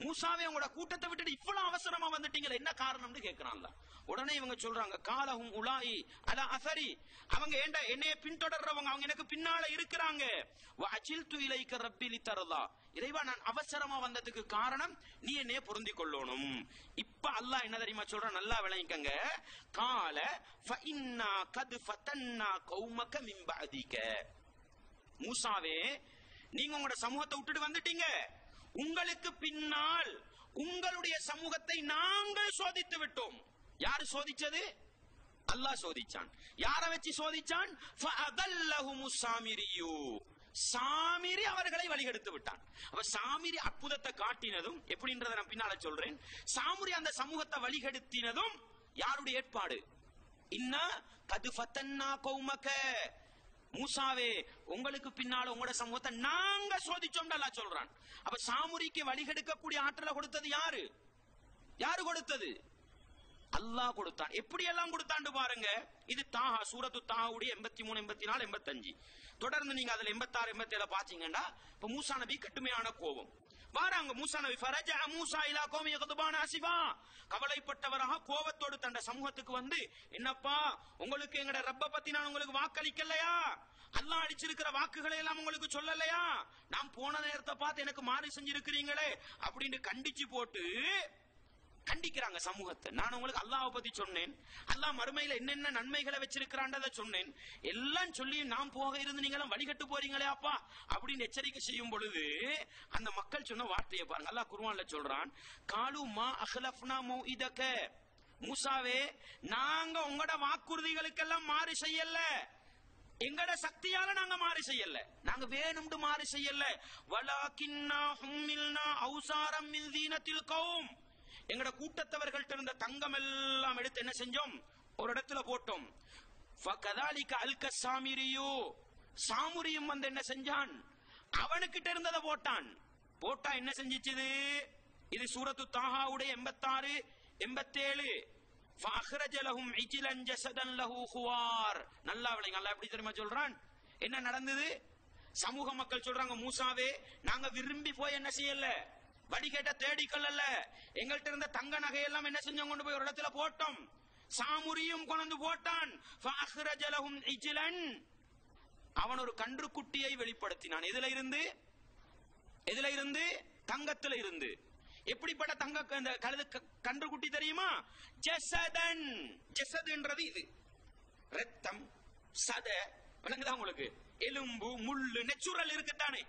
மூசாவே உங்களோட கூட்டத்தை விட்டுட்டு இவ்வளவு அவசரமா வந்துட்டீங்களே, என்ன காரணம்னு கேக்குறான் அல்லாஹ். உடனே இவங்க சொல்றாங்க, காலஹும் உலாயி அலா அஸரி, அவங்க என்னைய பின்தொடர்றவங்க, அவங்க எனக்கு பின்னால இருக்கிறாங்க. வஅஜில்து இலைக ரப்பி லிதர்லா, இறைவா நான் அவசரமா வந்ததுக்கு காரணம் நீ என்னைய பொருந்திக் கொள்ளணும். இப்ப அல்லாஹ் என்ன தெரியுமா சொல்றான்? நல்லா விளங்கிக்கங்க. கால ஃபஇன்னா கத் ஃபதன்னா கௌமக மின் பஅதிக, மூசாவே நீங்க உங்களோட சமூகத்தை விட்டுட்டு வந்துட்டீங்க, உங்களுக்கு பின்னால் உங்களுடைய சமூகத்தை நாங்கள் சோதித்து விட்டோம். யாரு சோதிச்சது? அல்லாஹ் சோதிச்சான். யாரை வச்சு சோதிச்சான்? ஃபஅதல்லஹுமுஸ் சாமிரியு, சாமிரி அவர்களை வழிகெடுத்து விட்டான். அப்ப சாமிரி அற்புதத்தை காட்டினதும் எப்படின்றத நான் பின்னால சொல்றேன். சாமிரி அந்த சமூகத்தை வழிகெடுத்தினதும் யாருடைய ஏற்பாடு? இன்னா கது ஃபதன்னா கௌமக, மூசாவே உங்களுக்கு பின்னால உங்களோட சமூகத்தை நாங்க சோதிச்சோம் அல்லாஹ் சொல்றான். அப்ப சாமுரிக்கு வழிகெடுக்கக்கூடிய ஆற்றலை கொடுத்தது யாரு? யாரு கொடுத்தது? அல்லாஹ் கொடுத்தான். எப்படி எல்லாம் கொடுத்தாண்டு பாருங்க. இது தாஹா, சூரத்து தாஹாவுடைய 83, 84, 85. தொடர்ந்து நீங்க அதுல 86, 87 பாத்தீங்கன்னா, இப்ப மூசா நபி கட்டுமையான கோபம் வாராங்க. மூசா நபி ஃபரஜஅ மூசா இலா கௌமி கதுபான ஆசிஃபா, கவலைப்பட்டவராக கோபத்தோடு தன்னுடைய சமூகத்துக்கு வந்து, என்னப்பா உங்களுக்கு எங்கட ரப்ப பத்தி நான் உங்களுக்கு வாக்களிக்கலையா? அல்லாஹ் அடிச்சிருக்கிற வாக்குகளை எல்லாம் உங்களுக்கு சொல்லலையா? நான் போன நேரத்தை பார்த்து எனக்கு மாறி செஞ்சிருக்கிறீங்களே அப்படின்னு கண்டிச்சு போட்டு கண்டிக்கிறாங்க சமூகத்தை. நான் உங்களுக்கு அல்லாஹ்வை பத்தி சொன்னேன், அல்லாஹ் மறுமையில என்னென்ன நன்மைகளை வச்சிருக்கிறான்றத சொன்னேன், எல்லாம் சொல்லி நாம் போக இருந்து நீங்க எல்லாம் வழிகட்டு போறீங்களே அப்பா அப்படின்னு எச்சரிக்கை செய்யும் பொழுது அந்த மக்கள் சொன்ன வார்த்தையை பாருங்க. அல்லாஹ் குர்ஆன்ல சொல்றான், காலு மா அஹ்லஃப்னா மௌஇதக, மூசாவே நாங்க உங்களோட வாக்குறுதிகளுக்கெல்லாம் மாறி செய்யல, எங்கட சக்தியால நாங்க மாறி செய்யல, நாங்க வேணும்னு மாறி செய்யல. வலாகின்னா ஹும்மில்னா அவுசாரம் மின் தீனத்தில் கௌம், எங்கட கூட்டத்தவர்கள்ட்ட இருந்த தங்கம் எல்லாம் எடுத்து என்ன செஞ்சோம்? ஒரு இடத்துல போட்டோம். ஃபகதாலிக அல்க சாமிரியு, சாமுரியும் வந்து என்ன செஞ்சான்? அவனுக்கிட்ட இருந்ததை போட்டான். போட்டா என்ன செஞ்சிச்சது? இது சூரத்து தாஹாவுடைய 86, 87. ஃபஅக்ரஜ லஹும் இஜ்லன் ஜஸதன் லஹு குவார். நல்லா விளங்க. அல்லாஹ் எப்படி தெரியுமா சொல்றான்? என்ன நடந்தது? சமூக மக்கள் சொல்றாங்க, மூசாவே நாங்க விரும்பி போய் என்ன செய்யல, வடிகட்ட தேடிக்கொள்ளல, எங்கள்கிட்ட இருந்த தங்க நகையெல்லாம் என்ன செஞ்சோம்? கொண்டு போய் ஒரு இடத்துல போட்டோம். சாமுரியும் கொண்டு போட்டான். ஃபஅக்ரஜ லஹும் இஜ்லன், அவன் ஒரு கன்றுக்குட்டியை வெளிப்படுத்தினான். எதுல இருந்து? எதுல இருந்து? தங்கத்துல இருந்து. எப்படிப்பட்ட தங்க கழுது கன்றுக்குட்டி தெரியுமா? ஜஸதன், ஜஸதுன்றது இது ரத்தம், சத, விளங்குதா உங்களுக்கு? எலும்பு, முள்ளு, நெச்சுரல் இருக்குத்தானே.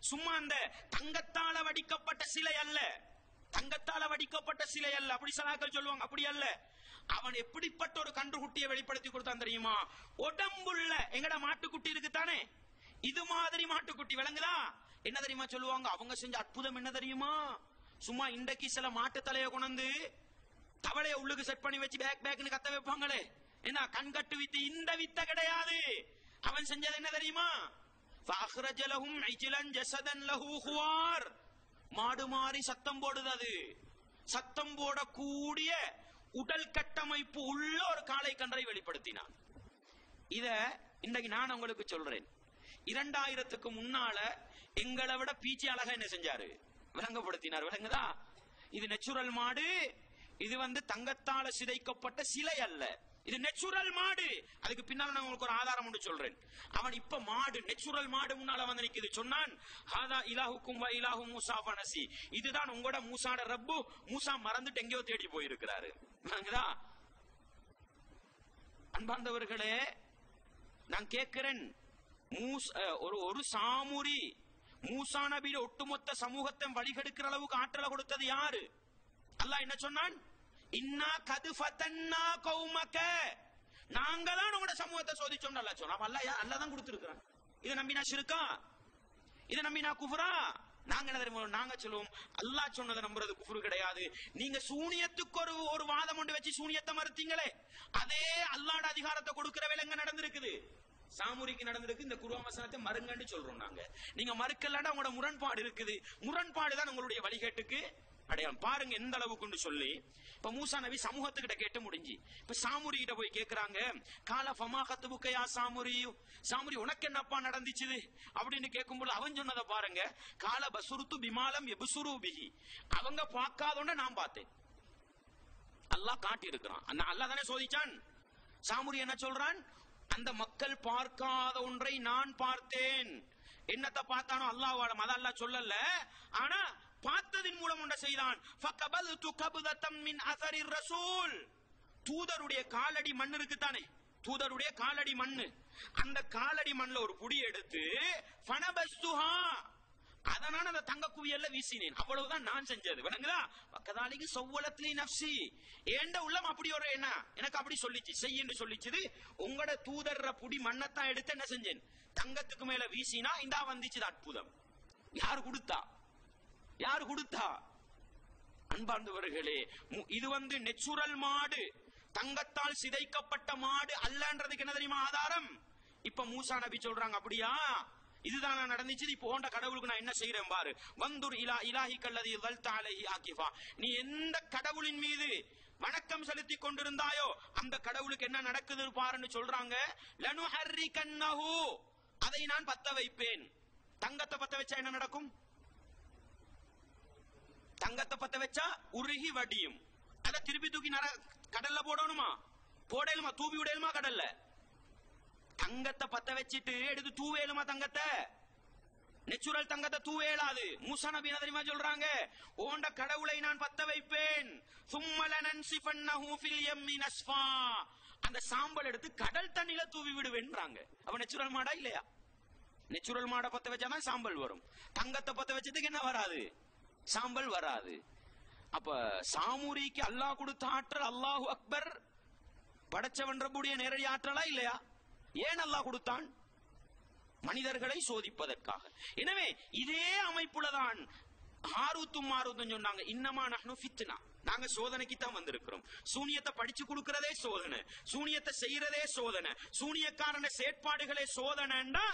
சும்மா அந்த தங்கத்தால வடிக்கப்பட்ட சிலை அல்ல, தங்கத்தால வடிக்கப்பட்ட சிலை அல்ல. அப்படி சலாக்கள் சொல்லுவாங்க, அப்படி அல்ல. அவன் எப்படிப்பட்ட ஒரு கன்றுக்குட்டியை வெளிப்படுத்தி கொடுத்தான் தெரியுமா? உடம்புள்ள எங்கட மாட்டுக்குட்டி இருக்குத்தானே, இது மாதிரி மாட்டுக்குட்டி. விளங்குதா? என்ன தெரியுமா சொல்லுவாங்க? அவங்க செஞ்ச அற்புதம் என்ன தெரியுமா? சும்மா இன்றைக்கு சில மாட்டு தலையை கொண்டு தவளைய உள்ளுக்கு செட் பண்ணி வச்சு பேக் பேக்னு கத்த வைப்பாங்களே, என்ன கண்கட்டு வித்து இந்த வித்த கிடையாது. அவன் செஞ்சது என்ன தெரியுமா? மாடு மாறி சத்தம் போடுது. அது சத்தம் போடக்கூடிய உடல் கட்டமைப்பு உள்ள ஒரு காளை கன்றை வெளிப்படுத்தினான். இத இன்றைக்கு நான் உங்களுக்கு சொல்றேன். 2000க்கு முன்னால எங்களை விட பீச்சி அழகா என்ன செஞ்சாரு? விளங்கப்படுத்தினார். விளங்குதா? இது நேச்சுரல் மாடு. இது தங்கத்தால சிதைக்கப்பட்ட சிலை அல்ல. இது நேச்சுரல் மாடு. அதுக்கு பின்னால நான் உங்களுக்கு ஒரு ஆதாரம் ஒன்று சொல்றேன். அவன் இப்ப மாடு, நேச்சுரல் மாடு முன்னால நிக்குது. சொன்னான், ஹாதா இலாஹுக்கும் வ இலாஹு மூஸா ஃபனசி. இதுதான் உங்களோட மூசாட ரப்பு. மூசா மறந்துட்டு எங்கேயோ தேடி போயிருக்கிறாரு. அன்பார்ந்தவர்களே, நான் கேட்கிறேன், ஒரு சாமுரி மூசா நபியோட ஒட்டுமொத்த சமூகத்தை வழிகெடுக்கிற அளவுக்கு ஆற்றலை கொடுத்தது யாரு? அல்லாஹ் என்ன சொன்னான்? இன்னா கது ஃபதன்னா கௌமக. நாங்க தான் உங்களோட சமூகத்தை சோதிச்சோம் அல்லாஹ் சொன்னான். அல்லாஹ் தான் கொடுத்திருக்கான். இதை நம்பி நான் ஷிர்கா? இதை நம்பி நான் குஃப்ரா? நாங்க என்ன தெரியுமா நாங்க சொல்லுவோம், அல்லாஹ் சொன்னதை நம்புறது குஃப்ரு கிடையாது. நீங்க சூனியத்துக்கு ஒரு வாதம் ஒன்று வச்சு சூனியத்தை மறுத்தீங்களே, அதே அல்லாஹ்வோட அதிகாரத்தை கொடுக்கிற வேலை எங்க நடந்திருக்குது? சாமுரிக்கு நடந்திருக்கு. இந்த குர்ஆன் வசனத்தை மறுங்கன்னு சொல்றோம் நாங்க. நீங்க மறுக்கலன்னா உங்களோட முரண்பாடு இருக்குது. முரண்பாடு தான் உங்களுடைய வழிகேட்டுக்கு அடையாளம். பாருங்க எந்த அளவுக்கு சொல்லி. இப்ப மூசா நபி சமூகத்துக்கிட்ட கேட்டு முடிஞ்சு, இப்ப சாமுரி கிட்ட போய் கேக்குறாங்க, கால ஃபமா கத்துபுக்கையா சாமுரி, சாமுரி உனக்கு என்னப்பா நடந்துச்சு அப்படின்னு கேட்கும்போது அவன் சொன்னதை பாருங்க, கால பசுருத்து பிமாலம் எபுசுரு பிஹி. அவங்க பார்க்காதோட நான் பார்த்தேன். அல்லாஹ் காட்டி இருக்கிறான். அல்லாஹ் தானே சோதிச்சான். சாமுரி என்ன சொல்றான்? அந்த மக்கள் பார்க்காத ஒன்றை நான் பார்த்தேன். என்னத்தை பார்த்தானோ அல்லாஹ் ஆலம், அத அல்லாஹ் சொல்லல. ஆனா பார்த்ததின் மூலம் ஒன்றை செய்தான். ஃபகபல்து கப்தத்தம் மின் அஸரிர் ரசூல். தூதருடைய காலடி மண் இருக்குதானே, தூதருடைய காலடி மண்ணு, அந்த காலடி மண்ணில் ஒரு புடி எடுத்து ஃபனபஸ்துஹா, அதனால அந்த தங்க குவியல்ல வீசினேன். அவ்வளவுதான் நான் செஞ்சது. விளங்குதா? கதாலிக்கு சவ்வலத்லி நஃப்ஸி, ஏண்ட உள்ளம் அப்படி ஒரு என்ன எனக்கு அப்படி சொல்லிச்சு, செய்யன்னு சொல்லிச்சுது. உங்களோட தூதர்ற புடி மண்ணத்தான் எடுத்து என்ன செஞ்சேன், தங்கத்துக்கு மேல வீசினா இந்தா வந்துச்சு. அற்புதம். யாரு கொடுத்தா? யாரு கொடுத்தா? அன்பார்ந்தவர்களே, இது நேச்சுரல் மாடு, தங்கத்தால் சிதைக்கப்பட்ட மாடு அல்லன்றதுக்கு என்ன தெரியுமா ஆதாரம்? இப்ப மூசா நபி சொல்றாங்க, அப்படியா இதுதான் நடந்துச்சு. இப்போ உண்ட கடவுளுக்கு நான் என்ன செய்யறேன் பாரு. வந்தூர் இலா இலாஹி கல்லதி வல்த அலைஹி ஆகிஃபா. நீ எந்த கடவுளின் மீது வணக்கம் செலுத்தி கொண்டிருந்தாயோ அந்த கடவுளுக்கு என்ன நடக்குது பாருன்னு சொல்றாங்க. லனுஹர்ரிகன்னஹு, அதை நான் பத்த வைப்பேன். தங்கத்தை பத்த வச்சா என்ன நடக்கும்? தங்கத்தை பத்த வச்சா உருகி வடியும். அத திருப்பி தூக்கி கடல்ல போடணுமா? போடலுமா? தூவி விடலுமா கடல்ல? தங்கத்தை பத்த வச்சிட்டு எடுத்து தூவேலுமா? தங்கத்தை, நேச்சுரல் தங்கத்தை தூவேலாது. மூசா நபி என்ன தெரியுமா சொல்றாங்க? ஓண்ட கடவுளை நான் பத்த வைப்பேன். சும்மலனன்சிஃபன்னஹு ஃபில் யம்மி நஸ்ஃபா, அந்த சாம்பல் எடுத்து கடல் தண்ணில தூவி விடுவேன்றாங்க. அப்ப நேச்சுரல் மாடா இல்லையா? நேச்சுரல் மாடை பத்த வச்சாதான் சாம்பல் வரும். தங்கத்தை பத்த வச்சதுக்கு என்ன வராது? சாம்பல் வராது. அப்ப சாமுரிக்கு அல்லாஹ் கொடுத்த ஆற்றல், அல்லாஹு அக்பர், படைச்சவன் ரப்புடைய நேரடி ஆற்றலா இல்லையா? ஏன் அல்லாஹ் கொடுத்தான்? மனிதர்களை சோதிப்பதற்காக. எனவே இதே அமைப்புலதான் ஹாரூத்தும் மாரூத்தும் சொன்னாங்க, இன்னமா நஹ்னு ஃபித்னா, நாங்க சோதனைக்கு தான் வந்திருக்கிறோம். சூனியத்தை படிச்சு கொடுக்கிறதே சோதனை, சூனியத்தை செய்யறதே சோதனை, சூனியக்காரன செயற்பாடுகளே சோதனைண்டா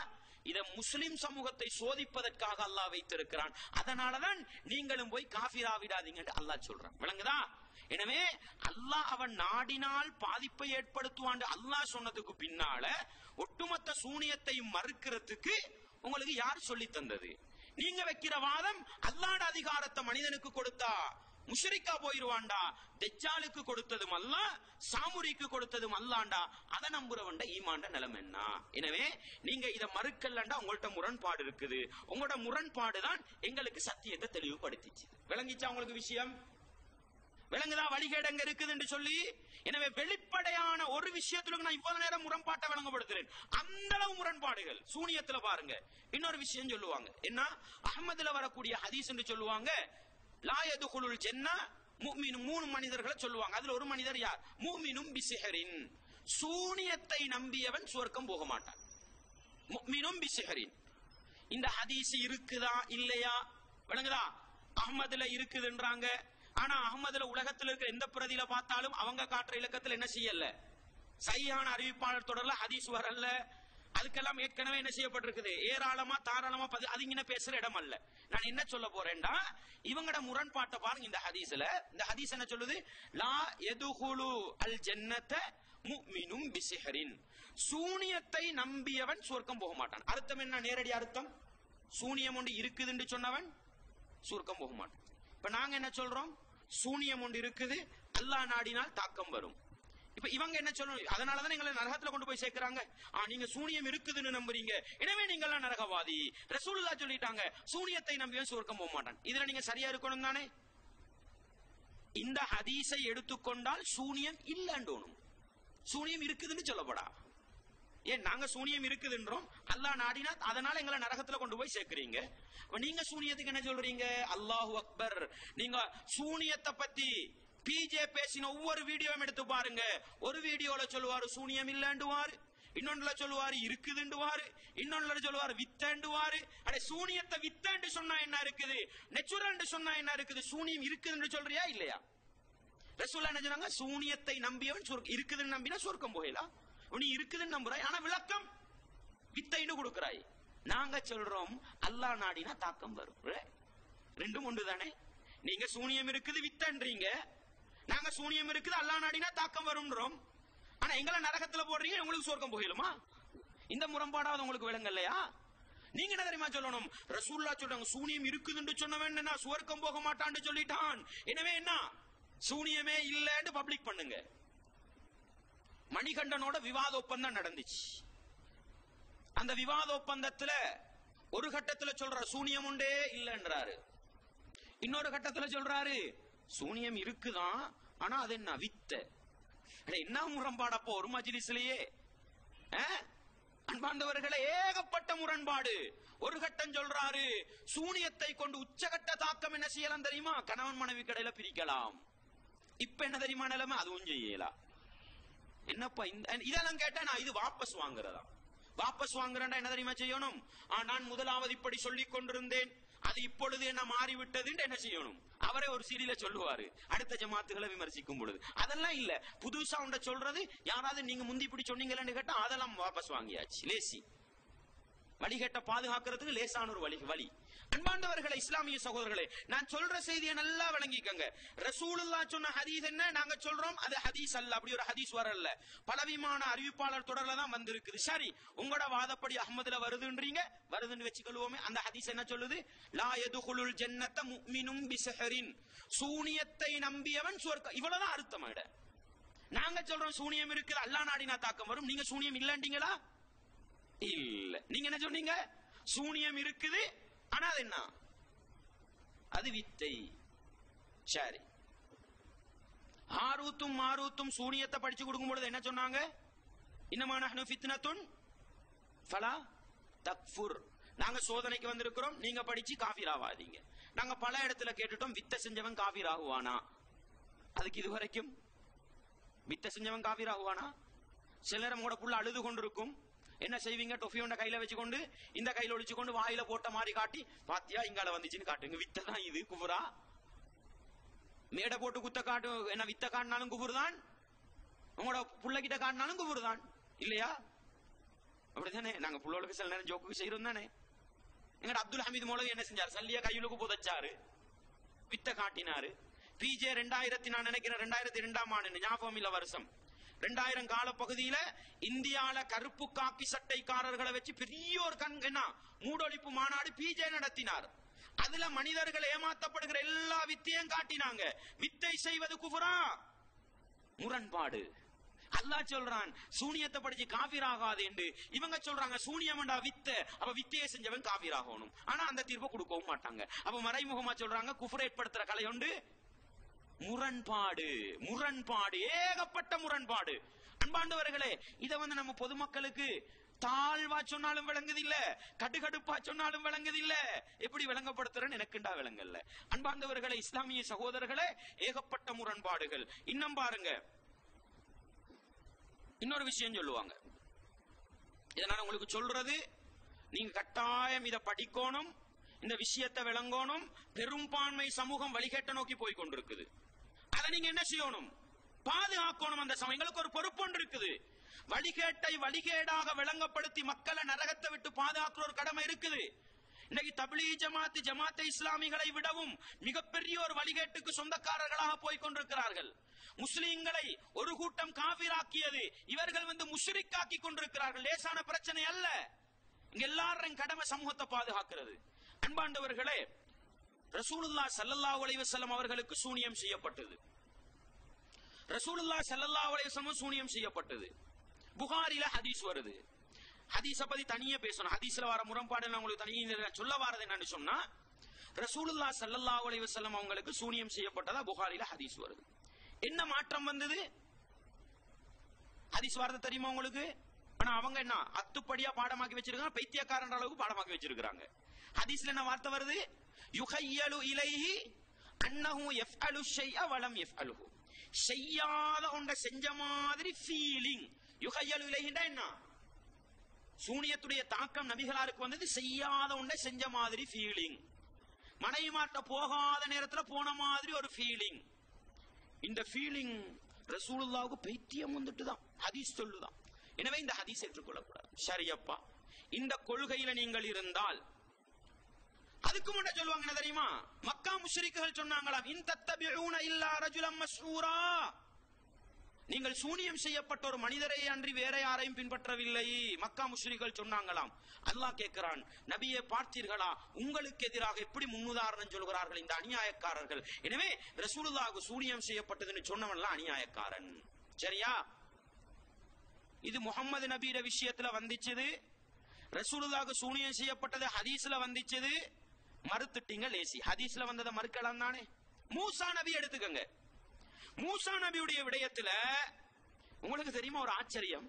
இத முஸ்லிம் சமூகத்தை சோதிப்பதற்காக அல்லாஹ் வைத்திருக்கிறான். அதனாலதான் நீங்களும் போய் காஃபிரா விடாதீங்க அல்லாஹ் சொல்றான். விளங்குதா? எனவே அல்லாஹ் அவன் நாடினால் பாதிப்பை ஏற்படுத்துவான் அல்லாஹ் சொன்னதுக்கு பின்னால ஒட்டுமொத்த சூனியத்தை மறுக்கிறதுக்கு உங்களுக்கு யார் சொல்லி தந்தது? நீங்க வைக்கிற வாதம் அல்லாஹ்வுடைய அதிகாரத்தை மனிதனுக்கு கொடுத்தா முஷ்ரிக்கா போயிருவான்டா, தஜ்ஜாலுக்கு கொடுத்ததும் அல்லாஹ், சாமுரிக்கு கொடுத்ததும் அல்லாஹ்டா, அத நம்புறவன்ட ஈமான்ட நிலைமை என்ன? எனவே நீங்க இத மறுக்கலண்டா உங்கள்ட்ட முரண்பாடு இருக்குது. உங்களோட முரண்பாடு தான் எங்களுக்கு சத்தியத்தை தெளிவுபடுத்திச்சு. விளங்கிச்சா உங்களுக்கு விஷயம்? விளங்குதா வழிகேடு எங்க இருக்குதுன்னு சொல்லி? எனவே வெளிப்படையான ஒரு விஷயத்துல நான் இவ்வளவு நேரம் முரண்பாட்டை விளங்கப்படுத்துறேன். அந்த அளவு முரண்பாடுகள் சூனியத்துல பாருங்க. இன்னொரு விஷயம் சொல்லுவாங்க, என்ன அஹ்மதுல வரக்கூடிய ஹதீஸ் என்று சொல்லுவாங்க, லா யதுகுலுல் ஜன்னah முஃமின், மூணு மனிதர்களை சொல்லுவாங்க. அதுல ஒரு மனிதர் யார்? முஃமினும் பிசிஹரின், சூனியத்தை நம்பியவன் சுவர்க்கம் போக மாட்டான். முஃமினும் பிசிஹரின். இந்த ஹதீஸ் இருக்குதா இல்லையா? விளங்குதா? அஹ்மதுல இருக்குதுன்றாங்க. ஆனா அஹ்மதுல உலகத்தில் இருக்கிற எந்த பிரதியில பார்த்தாலும் அவங்க காட்டுற இலக்கத்தில் என்ன செய்யல,
சஹீஹான அறிவிப்பாளர் தொடர்ல ஹதீஸ் வரல. அதுக்கெல்லாம் ஏற்கனவே என்ன செய்யப்பட்டிருக்குது, ஏராளமா தாராளமா அது இங்க பேசுற இடம் அல்ல. நான் என்ன சொல்ல போறேன்டா, இவங்கட முரண்பாட்டை பாருங்க. இந்த ஹதீஸ்ல இந்த ஹதீஸ் என்ன சொல்லுது, லா யதுகுலு அல் ஜன்னத முஃமினும் பிசிஹரின், சூனியத்தை நம்பியவன் சொர்க்கம் போக மாட்டான். அர்த்தம் என்ன? நேரடி அர்த்தம், சூனியம் ஒன்று இருக்குதுன்னு சொன்னவன் சொர்க்கம் போக மாட்டான். இப்ப நாங்க என்ன சொல்றோம், சூனியம் ஒன்று இருக்குது, அல்லாஹ் நாடினால் தாக்கம் வரும். இப்ப இவங்க என்ன சொல்லணும், அதனாலதான் எங்களை நரகத்துல கொண்டு போய் சேர்க்கிறாங்க. நீங்க சூனியம் இருக்குதுன்னு நம்புறீங்க, எனவே நீங்க எல்லாம் நரகவாதி. ரசூலுல்லாஹ் சொல்லிட்டாங்க, சூனியத்தை நம்பியவன் சொர்க்கம் போக மாட்டான். இதுல நீங்க சரியா இருக்கணும் தானே? இந்த ஹதீஸை எடுத்துக்கொண்டால் சூனியம் இல்லைன்றோம், சூனியம் இருக்குதுன்னு சொல்லப்படா. ஏன் நாங்க சூனியம் இருக்குதுன்றோம், அல்லாஹ் நாடினா அதனால எங்களை நரகத்துல கொண்டு போய் சேர்க்கிறீங்க. நீங்க சூனியத்துக்கு என்ன சொல்றீங்க? அல்லாஹு அக்பர். நீங்க சூனியத்தை பத்தி பிஜே பேசின ஒவ்வொரு வீடியோவும் எடுத்து பாருங்க. ஒரு வீடியோல சொல்லுவாரு சூனியம் இல்லைண்டுவாரு, இன்னொன்னுல சொல்லுவாரு இருக்குதுண்டுவாரு, இன்னொன்னுல சொல்லுவாரு வித்தண்டுவாரு. அட சூனியத்தை வித்தண்டு சொன்னா என்ன இருக்குது, நெச்சுரல் சொன்னா என்ன இருக்குது? சூனியம் இருக்குதுன்னு சொல்றியா இல்லையா? ரசூலுல்லாஹ் என்ன சொன்னாங்க, சூனியத்தை நம்பியவன் இருக்குதுன்னு நம்பினா சொர்க்கம் போகலாம். நீ இருக்குதுன்னு நம்புறாய், ஆனா விளக்கம் வித்தைன்னு கொடுக்கிறாய். நாங்க சொல்றோம் அல்லாஹ் நாடினா தாக்கம் வரும். ரெண்டும் ஒன்று தானே? நீங்க சூனியம் இருக்குது வித்தன்றீங்க, நாங்க சூனியம் இருக்குது அல்லாஹ் நாடினா தாக்கம் வரும்ன்றோம். ஆனா எங்களை நரகத்துல போடுறீங்க, உங்களுக்கு சொர்க்கம் போயிடுமா? இந்த முரண்பாடாவது உங்களுக்கு விளங்கலையா? நீங்க என்ன தெரியுமா சொல்லணும், ரசூலுல்லாஹ் சொல்றாங்க சூனியம் இருக்குதுன்னு சொன்னவன் என்ன சொர்க்கம் போக மாட்டான்னு சொல்லிட்டான், எனவே என்ன சூனியமே இல்லன்னு பப்ளிக் பண்ணுங்க. மணிகண்டனோட விவாத ஒப்பந்தம் நடந்துச்சு. அந்த விவாத ஒப்பந்தத்துல ஒரு கட்டத்துல சொல்ற சூனியம் உண்டே இல்லன்றாரு, இன்னொரு கட்டத்துல சொல்றாரு சூனியம் இருக்குதான், ஆனா அது என்ன வித்த. என்ன முரண்பாடப்போ ஒரு மஜ்லிஸ்லயே? அன்பார்ந்தவர்களே, ஏகப்பட்ட முரண்பாடு. ஒரு கட்டம் சொல்றாரு சூனியத்தை கொண்டு உச்சகட்ட தாக்கம் என்ன செய்யலாம் தெரியுமா, கணவன் மனைவி கடையில பிரிக்கலாம். இப்ப என்ன தெரியுமா நிலைமை, அதுவும் செய்யலாம். என்னப்பா இதெல்லாம் கேட்டா நான் இது வாபஸ் வாங்குறதா? வாபஸ் வாங்குறேன்டா என்ன தெரியுமா செய்யணும், நான் முதலாவது இப்படி சொல்லிக் கொண்டிருந்தேன், அது இப்பொழுது என்ன மாறிவிட்டது என்ன செய்யணும்? அவரே ஒரு சீரியல சொல்லுவாரு அடுத்த ஜமாத்துகளை விமர்சிக்கும் பொழுது. அதெல்லாம் இல்ல, புதுசா உண்ட சொல்றது. யாராவது நீங்க முந்தி இப்படி சொன்னீங்கன்னு கேட்டா அதெல்லாம் வாபஸ் வாங்கியாச்சு. லேசி வழிகட்ட பாதுகாக்கிறதுக்கு லேசான ஒரு வழி. அன்பார்ந்தவர்களே, இஸ்லாமிய சகோதரர்களே, நான் சொல்ற செய்தியை நல்லா விளங்கிக்கங்க. ரசூலுல்லாஹ் சொன்ன ஹதீஸ் என்ன, நாங்க சொல்றோம் அது ஹதீஸ் அல்ல. அப்படி ஒரு ஹதீஸ் வரல, பலவிமான அறிவிப்பாளர் தொடர்ல தான் வந்திருக்குது. சரி, உங்களோட வாதப்படி அஹ்மதுல வருதுன்றீங்க, வருதுன்னு வச்சுக்கொள்வோமே. அந்த ஹதீஸ் என்ன சொல்லுது, லா யதுகுலுல் ஜன்னத முஃமினும் பிஸஹரின், சூனியத்தை நம்பியவன் சொர்க்கம். இவ்வளவுதான் அர்த்தம். நாங்க சொல்றோம் சூனியம் இருக்குது, அல்லாஹ் நாடினா தாக்கம் வரும். நீங்க சூனியம் இல்லன்றீங்களா? இல்ல. நீங்க என்ன சொன்னீங்க, சூனியம் இருக்குது, ஆனா அது என்ன, அது வித்தை. சரி, ஹாரூத்தும் மாரூத்தும் சூனியத்தை படிச்சு கொடுக்கும் பொழுது என்ன சொன்னாங்க, இன்னமா நஹ்னு ஃபித்னத்துன் ஃபலா தக்ஃபுர், நாங்க சோதனைக்கு வந்திருக்கிறோம், நீங்க படிச்சு காஃபிர் ஆவாதீங்க. நாங்க பல இடத்துல கேட்டுட்டோம், வித்தை செஞ்சவன் காஃபிர் ஆகுவானா? அதுக்கு இதுவரைக்கும் வித்தை செஞ்சவன் காஃபிர் ஆகுவானா? சிலர் கூட புள்ள அழுது கொண்டிருக்கும், என்ன செய்வீங்க, டொஃபியோண்ட கையில வச்சுக்கொண்டு இந்த கையில ஒழிச்சு கொண்டு வாயில போட்ட மாதிரி காட்டி, பாத்தியா இங்கால வந்துச்சுன்னு காட்டுங்க. வித்தை தான் இது, குஃபுரா? மேடை போட்டு குத்த காட்டு என்ன, வித்த காட்டினாலும் குஃபுர் தான், உங்களோட புள்ள கிட்ட காட்டினாலும் குஃபுர் தான், இல்லையா? அப்படித்தானே? நாங்க புள்ளோளுக்கு சில நேரம் ஜோக்கு செய்யறோம் தானே. எங்கட அப்துல் ஹமீத் மௌலவி என்ன செஞ்சாரு, சல்லிய கையிலுக்கு புதைச்சாரு, வித்த காட்டினாரு. பிஜே 2000 நான் நினைக்கிறேன் 2002ஆம் ஆண்டு, ஞாபகம் இல்ல வருஷம், 2000 கால பகுதியில இந்தியால கருப்பு காக்கி சட்டைக்காரர்களை வச்சு பெரிய ஒரு மூடொழிப்பு மாநாடு பிஜே நடத்தினார். அதுல மனிதர்கள் ஏமாத்தப்படுகிற எல்லா வித்தையும் காட்டினாங்க. வித்தை செய்வது குஃப்ரா? முரண்பாடு. அல்லாஹ் சொல்றான் சூனியத்தை படிச்சு காஃபிர் ஆகாது என்று, இவங்க சொல்றாங்க சூனியம்டா வித்த, அப்ப வித்தையை செஞ்சவன் காஃபிர் ஆகணும். ஆனா அந்த தீர்ப்பை கொடுக்கவும் மாட்டாங்க. அப்ப மறைமுகமா சொல்றாங்க குஃப்ரை ஏற்படுத்துற கலை உண்டு. முரண்பாடு, முரண்பாடு, ஏகப்பட்ட முரண்பாடு. அன்பாண்டவர்களே, இதை நம்ம பொதுமக்களுக்கு தாழ்வா சொன்னாலும் விளங்குதில்ல, கடுகடுப்பா சொன்னாலும் விளங்குதில்ல. எப்படி விளங்கப்படுத்துறேன்னு எனக்குண்டா விளங்கல்ல. அன்பாண்டவர்களே, இஸ்லாமிய சகோதரர்களே, ஏகப்பட்ட முரண்பாடுகள். இன்னும் பாருங்க, இன்னொரு விஷயம் சொல்லுவாங்க. இதை நான் உங்களுக்கு சொல்றது, நீங்க கட்டாயம் இதை படிக்கணும், இந்த விஷயத்தை விளங்கணும். பெரும்பான்மை சமூகம் வழிகேட்ட நோக்கி போய் கொண்டிருக்குது. அதை நீங்க என்ன செய்யணும், பாதுகாக்கணும். அந்த எங்களுக்கு ஒரு பொறுப்பு ஒன்று இருக்குது. வழிகேட்டை வழிகேடாக விளங்கப்படுத்தி மக்களை நரகத்தை விட்டு பாதுகாக்கிற ஒரு கடமை இருக்குது. இன்னைக்கு தப்லீக் ஜமாத், ஜமாத்தை இஸ்லாமிகளை விடவும் மிகப்பெரிய ஒரு வழிகேட்டுக்கு சொந்தக்காரர்களாக போய் கொண்டிருக்கிறார்கள். முஸ்லிம்களை ஒரு கூட்டம் காபிராக்கியது, இவர்கள் முஷ்ரிக்காக்கி கொண்டிருக்கிறார்கள். லேசான பிரச்சனை அல்ல. இங்க எல்லாரும் கடமை சமூகத்தை பாதுகாக்கிறது. அன்பாண்டவர்களே, ரசூலுல்லாஹ் ஸல்லல்லாஹு அலைஹி வஸல்லம் அவர்களுக்கு சூனியம் செய்யப்பட்டது. ரசூலுல்லாஹ் ஸல்லல்லாஹு அலைஹி வஸல்லம் சூனியம் செய்யப்பட்டது. புகாரில ஹதீஸ் வருது. ஹதீஸ பத்தி தனியே பேசணும். ஹதீஸ்ல வர முரண்பாடு நான் உங்களுக்கு தனியே சொல்ல வரது என்னன்னு சொன்னா, ரசூலுல்லாஹ் ஸல்லல்லாஹு அலைஹி வஸல்லம் அவங்களுக்கு சூனியம் செய்யப்பட்டதா புகாரில ஹதீஸ் வருது. என்ன மாற்றம் வந்தது? ஹதீஸ் வரது தெரியுமா உங்களுக்கு? ஆனா அவங்க என்ன அத்துப்படியா பாடமாக்கி வச்சிருக்காங்க, பைத்தியக்காரன்ற அளவுக்கு பாடமாக்கி வச்சிருக்காங்க. ஹதீஸ்ல என்ன வார்த்தை வருது? யுஹய்யலு இலைஹி அன்னஹு யஃஅலு ஷைஅ வலம் யஃஅலுஹு. செய்யாத ஒன்றை செஞ்ச மாதிரி ஃபீலிங். யுஹய்யலு இலைஹின்னா என்ன? சூனியத்துடைய தாக்கம் நபிகளாருக்கு வந்தது செய்யாத ஒன்றை செஞ்ச மாதிரி ஃபீலிங். மனைவிமார்ட்ட போகாத நேரத்தில் போன மாதிரி ஒரு ஃபீலிங். இந்த ஃபீலிங் ரசூலுல்லாஹ்வுக்கு பைத்தியம் வந்துட்டுதான் ஹதீஸ் சொல்லுதான். எனவே இந்த ஹதீஸ் ஏற்றுக்கொள்ளக்கூடாது. சரியப்பா, இந்த கொள்கையில நீங்கள் இருந்தால் அதுக்கு முன்ன சொல்லுவாங்க என்ன தெரியுமா? மக்கா முஷ்ரிக்குகள் சொன்னாங்களாம், இன் தத்தபிஊன இல்லா ரஜுலம் மஸ்ஹூரா. நீங்கள் சூனியம் செய்யப்பட்ட ஒரு மனிதரை அன்றி வேற யாரையும் பின்பற்றவில்லை. மக்கா முஷ்ரிக்குகள் சொன்னாங்களாம். அல்லாஹ் கேட்கிறான், நபியை பார்த்தீர்களா? உங்களுக்கு எதிராக எப்படி முன்னுதாரணம் சொல்கிறார்கள் இந்த அநியாயக்காரர்கள். எனவே ரசூலுல்லாஹ்வுக்கு சூனியம் செய்யப்பட்டதுன்னு சொன்னவன்லாம் அநியாயக்காரன். சரியா? இது முஹம்மது நபியோட விஷயத்துல வந்துச்சது. ரசூலுல்லாஹ்வுக்கு சூனியம் செய்யப்பட்டது ஹதீஸ்ல வந்துச்சது. மறுத்துட்டீங்க லேசி. ஹதீஸ்ல வந்ததை மறுக்கலாம் தானே. மூசா நபி எடுத்துக்கங்க. மூசா நபியுடைய விடயத்துல உங்களுக்கு தெரியுமா ஒரு ஆச்சரியம்?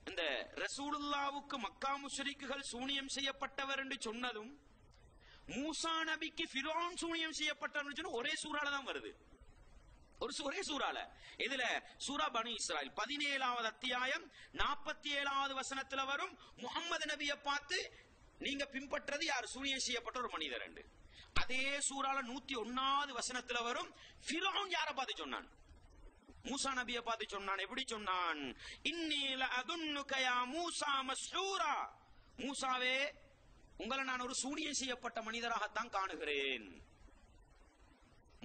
இந்த ரசூலுல்லாஹ்வுக்கு மக்கா முஷ்ரிக்குகள் சூனியம் செய்யப்பட்டவர் என்று சொன்னதும், மூசா நபிக்கு ஃபிரௌன் சூனியம் செய்யப்பட்டவர் சொன்ன ஒரே சூறால தான் வருது. ஒரே சூறால. இதுல சூரா பனி இஸ்ராயில் 17வது அத்தியாயம் 47வது வசனத்துல வரும், முஹம்மது நபியை பார்த்து நீங்க பின்பற்றது யார்? சூனியம் செய்யப்பட்ட ஒரு மனிதர். அதே சூறால 101வது வசனத்துல வரும், ஃபிரௌன் யாரை பார்த்து சொன்னான்? மூசா நபியை பார்த்து சொன்னான். எப்படி சொன்னான்? இன்னி லஅதுன்னுக யா மூசா மஸ்ஹூரா. மூசாவே, உங்களை நான் ஒரு சூனியம் செய்யப்பட்ட மனிதராகத்தான் காணுகிறேன்.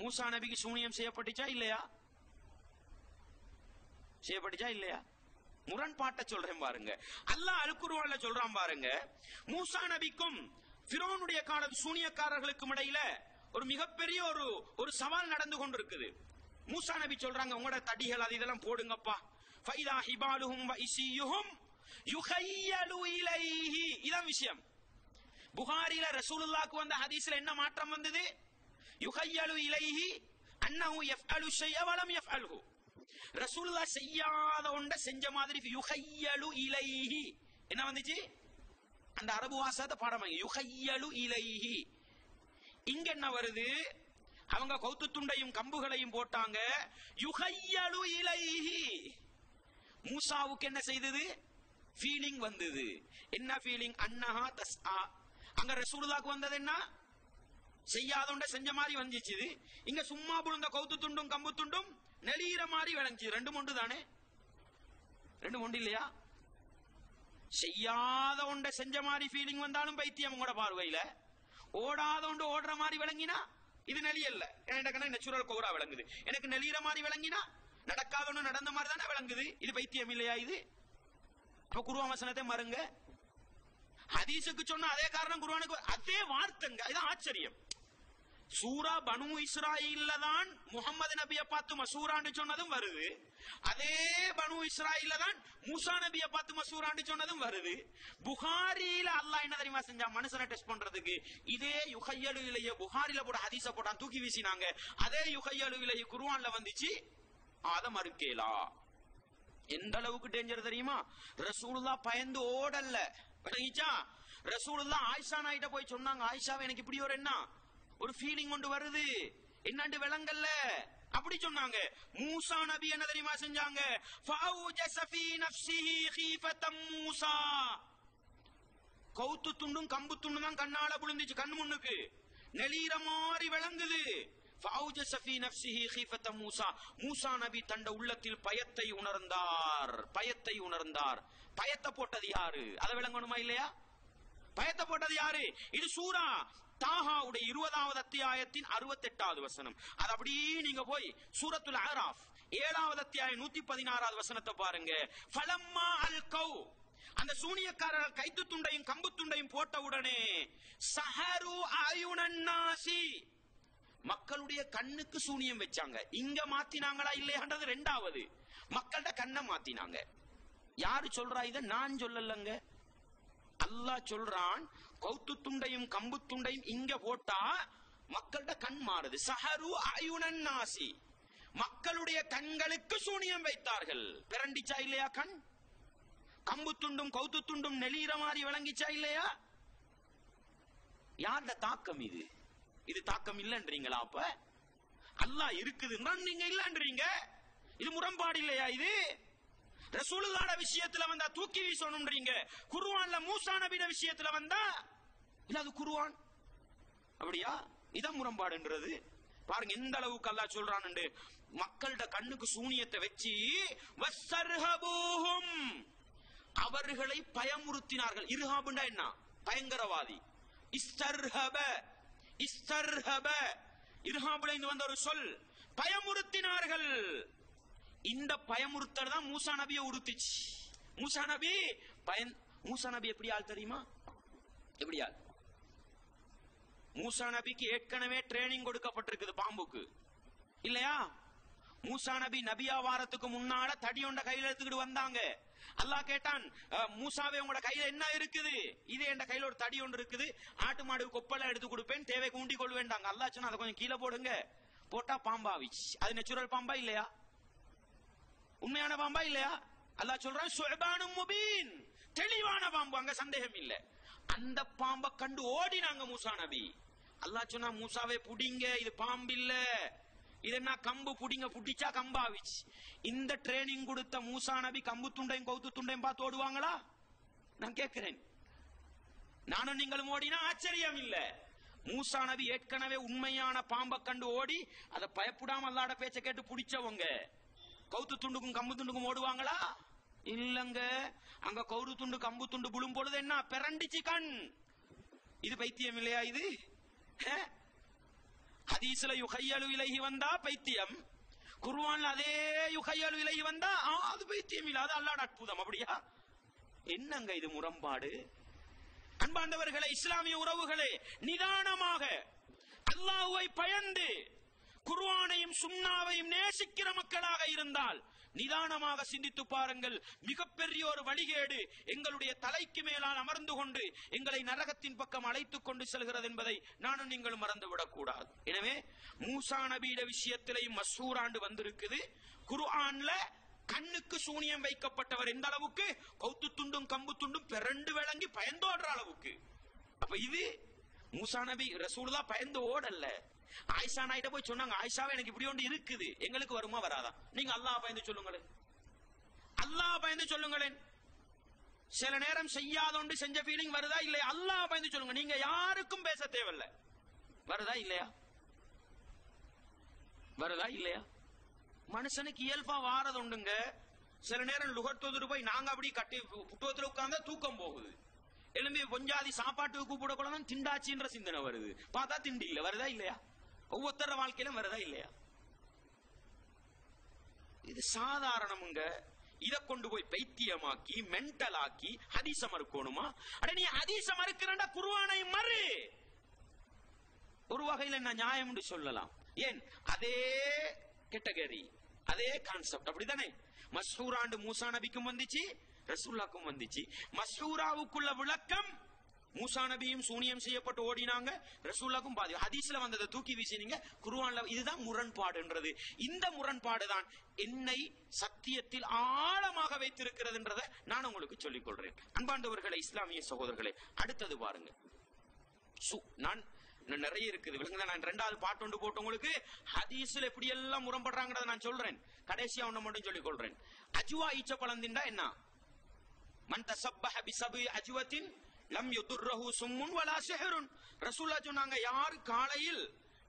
மூசா நபிக்கு சூனியம் செய்யப்பட்டுச்சா இல்லையா? செய்யப்பட்டுச்சா இல்லையா? முரண்பாட்ட சொல்றேன் பாருங்க. அல்லாஹ் அல் குர்ஆன்ல சொல்றான் பாருங்க, மூசா நபிக்கும் ஃபிரௌனுடைய கால சூனியக்காரர்களுக்கும் இடையில ஒரு மிகப்பெரிய ஒரு சவால் நடந்து கொண்டிருக்குது. மூசா நபி சொல்றாங்க, உங்களோட தடிகள் அது இதெல்லாம் போடுங்கப்பா. ஃபைதா ஹிபாலுஹும் வ இஸியுஹும் யுஹய்யலு இலைஹி. இதான் விஷயம். புகாரில ரசூலுல்லாஹ்க்கு வந்த ஹதீஸ்ல என்ன மாற்றம் வந்தது? யுஹய்யலு இலைஹி அன்னஹு யஃஅலு ஷைஅ வலம் யஃஅலுஹு. ரசூலுல்லாஹ் செய்யாத ஒன்றை செஞ்ச மாதிரி யுஹய்யலு இலைஹி என்ன வந்துச்சு? அந்த அரபு வாசகத்தை பாடமாங்க. யுஹய்யலு இலைஹி. இங்க என்ன வருது? அவங்க கௌத்து துண்டையும் கம்புகளையும் போட்டாங்க. யுஹய்யலு இலைஹி. மூசாவுக்கு என்ன செய்தது? ஃபீலிங் வந்தது. என்ன ஃபீலிங்? அன்னஹா தஸ்ஆ. அங்க ரசூலுல்லாஹ்க்கு வந்தது என்ன? செய்யாதொண்ட செஞ்ச மாதிரி வந்துச்சு. இங்க சும்மா புழுந்த கௌத்து துண்டும் கம்பு துண்டும் நெளிகிற மாதிரி விளங்குச்சு. ரெண்டு ஒன்று தானே? ரெண்டு ஒன்று இல்லையா? செய்யாத ஒண்ட செஞ்ச மாதிரி ஃபீலிங் வந்தாலும் பைத்தியம் உங்களோட பார்வையில. ஓடாத ஒன்று ஓடுற மாதிரி விளங்கினா இது நெளியல்ல. எனக்கு நேச்சுரல் கோரா விளங்குது. எனக்கு நெளிகிற மாதிரி விளங்கினா நடக்காத ஒன்று நடந்த மாதிரி தானே விளங்குது. இது பைத்தியம் இல்லையா? இது அப்ப குர்ஆன் வசனத்தை மறுங்க. ஹதீஸுக்கு சொன்ன அதே காரணம் குர்ஆனுக்கு அதே வார்த்தைங்க. இது ஆச்சரியம். சூரா பனு இஸ்ராயில்ல தான் முஹம்மது நபியை பார்த்து மசூரான்னு சொன்னதும் வருது. அதே பனு இஸ்ராயில்ல தான் மூசா நபியை பார்த்து மசூரான்னு சொன்னதும் வருது. புகாரில அல்லாஹ் என்ன தெரியுமா செஞ்சா? மனுஷனை டெஸ்ட் பண்றதுக்கு இதே யுஹய்யலு இலைஹி புகாரில போட ஹதீஸ போட்டான், தூக்கி வீசினாங்க. அதே யுஹய்யலு இலைஹி குர்ஆன்ல வந்துச்சு. அத மறுக்கேலா. எந்த அளவுக்கு டேஞ்சர் தெரியுமா? ரசூலுல்லாஹ் பயந்து ஓடல்ல. விளங்கிச்சா? ரசூலுல்லாஹ் ஆயிஷா நாயிட்ட போய் சொன்னாங்க, ஆயிஷாவே எனக்கு இப்படி ஒரு ஃபீலிங் கொண்டு வருது, என்னண்டு விளங்கல்ல அப்படி சொன்னாங்க. மூசா நபி என்ன தெரியுமா செஞ்சாங்க? ஃபௌஜஸ ஃபீ நஃப்ஸிஹி ஹீஃபதம் மூசா. கௌத்து துண்டும் கம்பு துண்டும் தான் கண்ணால புழுந்துச்சு. கண்ணு முன்னுக்கு நெளிகிற மாதிரி விளங்குது. ஃபஅவ்ஜஸ ஃபீ நஃப்ஸிஹி கீஃபத மூஸா, மூஸா நபி தண்ட உள்ளத்தில் பயத்தை உணர்ந்தார். பயத்தை உணர்ந்தார். பயத்தை போட்டது யாரு? அதை விளங்கணுமா இல்லையா? பயத்தை போட்டது யாரு? இது சூரா தாஹாவுடைய 20வது அத்தியாயத்தின் 68வது வசனம். அது அப்படியே நீங்க போய் சூரத்துல் அராஃப் 7வது அத்தியாயம் 116வது வசனத்தை பாருங்க. ஃபலம்மா அல்கௌ, அந்த சூனியக்காரர்கள் கைத்து துண்டையும் கம்பு துண்டையும் போட்ட உடனே சஹரு அயுனன் நாசி, மக்களுடைய கண்ணுக்கு சூனியம் வச்சாங்க. இங்க மாத்தினாங்களா இல்லையான்றது ரெண்டாவது. மக்கள்கிட்ட கண்ணை மாத்தினாங்க. யாரு சொல்றா? இத நான் சொல்லலங்க, அல்லாஹ் சொல்றான். கௌத்து துண்டையும் கம்பு துண்டையும் இங்க போட்டா மக்கள்கிட்ட கண் மாறுது. சஹரு அயுனன் நாசி, மக்களுடைய கண்களுக்கு சூனியம் வைத்தார்கள். பிறண்டிச்சா இல்லையா கண்? கம்பு துண்டும் கௌத்து துண்டும் நெளிகிற மாதிரி விளங்கிச்சா இல்லையா? யாருடைய தாக்கம் இது? இது தாக்கம் இல்லன்றீங்களா? அப்ப அல்லாஹ் இருக்குதுன்னா நீங்க இல்லன்றீங்க. இது முரண்பாடு இல்லையா? இது ரசூலுல்லாஹ் விஷயத்துல வந்தா தூக்கி வீசணும்ன்றீங்க. குர்ஆன்ல மூஸா நபியோட விஷயத்துல வந்தா இல்ல அது குர்ஆன் அப்படியா? இதான் முரண்பாடுன்றது. பாருங்க எந்த அளவுக்கு அல்லாஹ் சொல்றான்னு. மக்களோட கண்ணுக்கு சூனியத்தை வச்சு வஸ்ஸர்ஹபூஹும், அவர்களை பயமுறுத்தினார்கள். இர்ஹாப்னா என்ன? பயங்கரவாதி. இஸ்தர்ஹப, இஸ்தர்ஹப இர்ஹாப்ல இருந்து வந்த ஒரு சொல். பயமுறுத்தினார்கள். இந்த பயமுறுத்தல் தான் மூஸா நபியை உறுத்திச்சு. மூஸா நபி மூஸா நபி எப்படி ஆள் தெரியுமா? எப்படி ஆள்? மூஸா நபிக்கு ஏற்கனவே ட்ரைனிங் கொடுக்கப்பட்டிருக்குது பாம்புக்கு இல்லையா? மூஸா நபி நபியா வாரத்துக்கு முன்னால தடி ஒண்ட கையில எடுத்துக்கிட்டு வந்தாங்க. அல்லாஹ் கேட்டான், மூசாவே உங்களோட கையில என்ன இருக்குது? இது என் கையில ஒரு தடி ஒன்று இருக்குது, ஆட்டு மாடு கொப்பலை எடுத்து கொடுப்பேன், தேவை கூண்டி கொள்வேண்டாங்க. அல்லாஹ் சொன்னா அதை கொஞ்சம் கீழே போடுங்க. போட்டா பாம்பாவிச்சு. அது நேச்சுரல் பாம்பா இல்லையா? உண்மையான பாம்பா இல்லையா? அல்லாஹ் சொல்றான் சுஅபானும் முபீன், தெளிவான பாம்பு, அங்க சந்தேகம் இல்ல. அந்த பாம்பை கண்டு ஓடினாங்க மூஸா நபி. அல்லாஹ் சொன்னா மூசாவே புடிங்க, இது பாம்பு இல்ல, இது என்ன கம்பு, புடிங்க. புடிச்சா கம்பாவிச்சு. இந்த ட்ரைனிங் கொடுத்த மூஸா நபி கம்பு துண்டையும் கௌத்து துண்டையும் பார்த்து ஓடுவாங்களா? நான் கேட்கிறேன். நானும் நீங்களும் ஓடினா ஆச்சரியம் இல்ல. மூஸா நபி ஏற்கனவே உண்மையான பாம்பை கண்டு ஓடி அதை பயப்படாம அல்லாஹ்வோட பேச்ச கேட்டு பிடிச்சவங்க கௌத்து துண்டுக்கும் கம்பு துண்டுக்கும் ஓடுவாங்களா? இல்லங்க. அங்க கௌரு துண்டு கம்பு துண்டு புழும் பொழுது என்ன பிறண்டிச்சு கண். இது பைத்தியம் இல்லையா? இது ஹதீஸ்ல யுஹய்யலு இலைஹி வந்தா பைத்தியம், குர்ஆன்ல அதே யுஹய்யலு இலைஹி வந்தா அது பைத்தியம் இல்ல, அது அல்லாஹ்வோட அற்புதம். அப்படியா? என்னங்க இது முரண்பாடு? அன்பாண்டவர்களே, இஸ்லாமிய உறவுகளே, நிதானமாக அல்லாஹ்வை பயந்து குர்ஆனையும் சுன்னாவையும் நேசிக்கிற மக்களாக இருந்தால் நிதானமாக சிந்தித்து பாருங்கள். மிகப்பெரிய ஒரு வழிகேடு எங்களுடைய தலைக்கு மேலால் அமர்ந்து கொண்டு எங்களை நரகத்தின் பக்கம் அழைத்துக் கொண்டு செல்கிறது என்பதை நானும் நீங்களும் மறந்துவிடக் கூடாது. எனவே மூஸா நபியோட விஷயத்திலேயும் மஸ்ஹூராண்டு வந்திருக்குது. குர்ஆன்ல கண்ணுக்கு சூனியம் வைக்கப்பட்டவர் எந்த அளவுக்கு கௌத்து துண்டும் கம்பு துண்டும் பிறண்டு விளங்கி பயந்தோடுற அளவுக்கு. அப்ப இது மூஸா நபி ரசூலுல்லாஹ் பயந்து ஓடல்ல. ஆயிஷா நாயிட்ட போய் சொன்னாங்க, ஆயிஷாவே எனக்கு இப்படி ஒன்று இருக்குது, எங்களுக்கு வருமா வராதா? நீங்க அல்லாஹ் பயந்து சொல்லுங்களேன், அல்லாஹ் பயந்து சொல்லுங்களேன். சில நேரம் செய்யாத ஒன்று செஞ்ச ஃபீலிங் வருதா இல்லையா? அல்லாஹ் பயந்து சொல்லுங்க. நீங்க யாருக்கும் பேச தேவையில்லை. வருதா இல்லையா? வருதா இல்லையா? மனுஷனுக்கு இயல்பா வாரது உண்டுங்க. சில நேரம் லுகத்தோது போய் நாங்க அப்படி கட்டி புட்டுவத்துல உட்கார்ந்தா தூக்கம் போகுது. எலும்பி கொஞ்சாதி சாப்பாட்டுக்கு கூப்பிடக்கூட திண்டாச்சின்ற சிந்தனை வருது. பார்த்தா திண்டி இல்ல. வருதா இல்லையா? ஒவ்வொருத்தர வாழ்க்கையிலும் வருதா இல்லையா? இது சாதாரணமுங்க. இதை கொண்டு போய் பைத்தியமாக்கி மென்டல் ஆக்கி ஹதீஸ மறுக்கணுமா? அட நீ ஹதீஸ மறுக்கிறண்டா குர்ஆனை மறு. ஒரு வகையில நான் நியாயம் சொல்லலாம். ஏன்? அதே கேட்டகரி, அதே கான்செப்ட். அப்படித்தானே? மஸ்ஹூராண்டு மூஸா நபிக்கும் வந்துச்சு, ரசூலுல்லாஹ்க்கும் வந்துச்சு. மஸ்ஹூராவுக்குள்ள விளக்கம் மூஸா நபியும் சூனியம் செய்யப்பட்டு ஓடினாங்க, ரசூலுல்லாஹ்க்கும் பாதி. ஹதீஸ்ல வந்ததை தூக்கி வீசினீங்க, குர்ஆன்ல. இதுதான் முரண்பாடுன்றது. இந்த முரண்பாடு தான் என்னை சத்தியத்தில் ஆழமாக வைத்திருக்கிறதுன்றதை நான் உங்களுக்கு சொல்லிக் கொள்றேன். அன்பாண்டவர்களே, இஸ்லாமிய சகோதரர்களே, அடுத்தது பாருங்க. நான் நிறைய இருக்குது விளங்குதா? நான் ரெண்டாவது பாட்டு ஒன்று போட்டு உங்களுக்கு ஹதீஸ்ல எப்படி எல்லாம் முரண்படுறாங்கறத நான் சொல்றேன். கடைசியா ஒண்ணு மட்டும் சொல்லிக் கொள்றேன். அஜ்வா ஈச்ச பழம் திண்டா என்ன? மன் தஸப்பஹ பிஸபி அஜ்வத்தின் லம் யுதுர்ரஹு சும்முன் வலா சிஹ்ருன். ரசூலுல்லாஹ் சொன்னாங்க, யார் காலையில்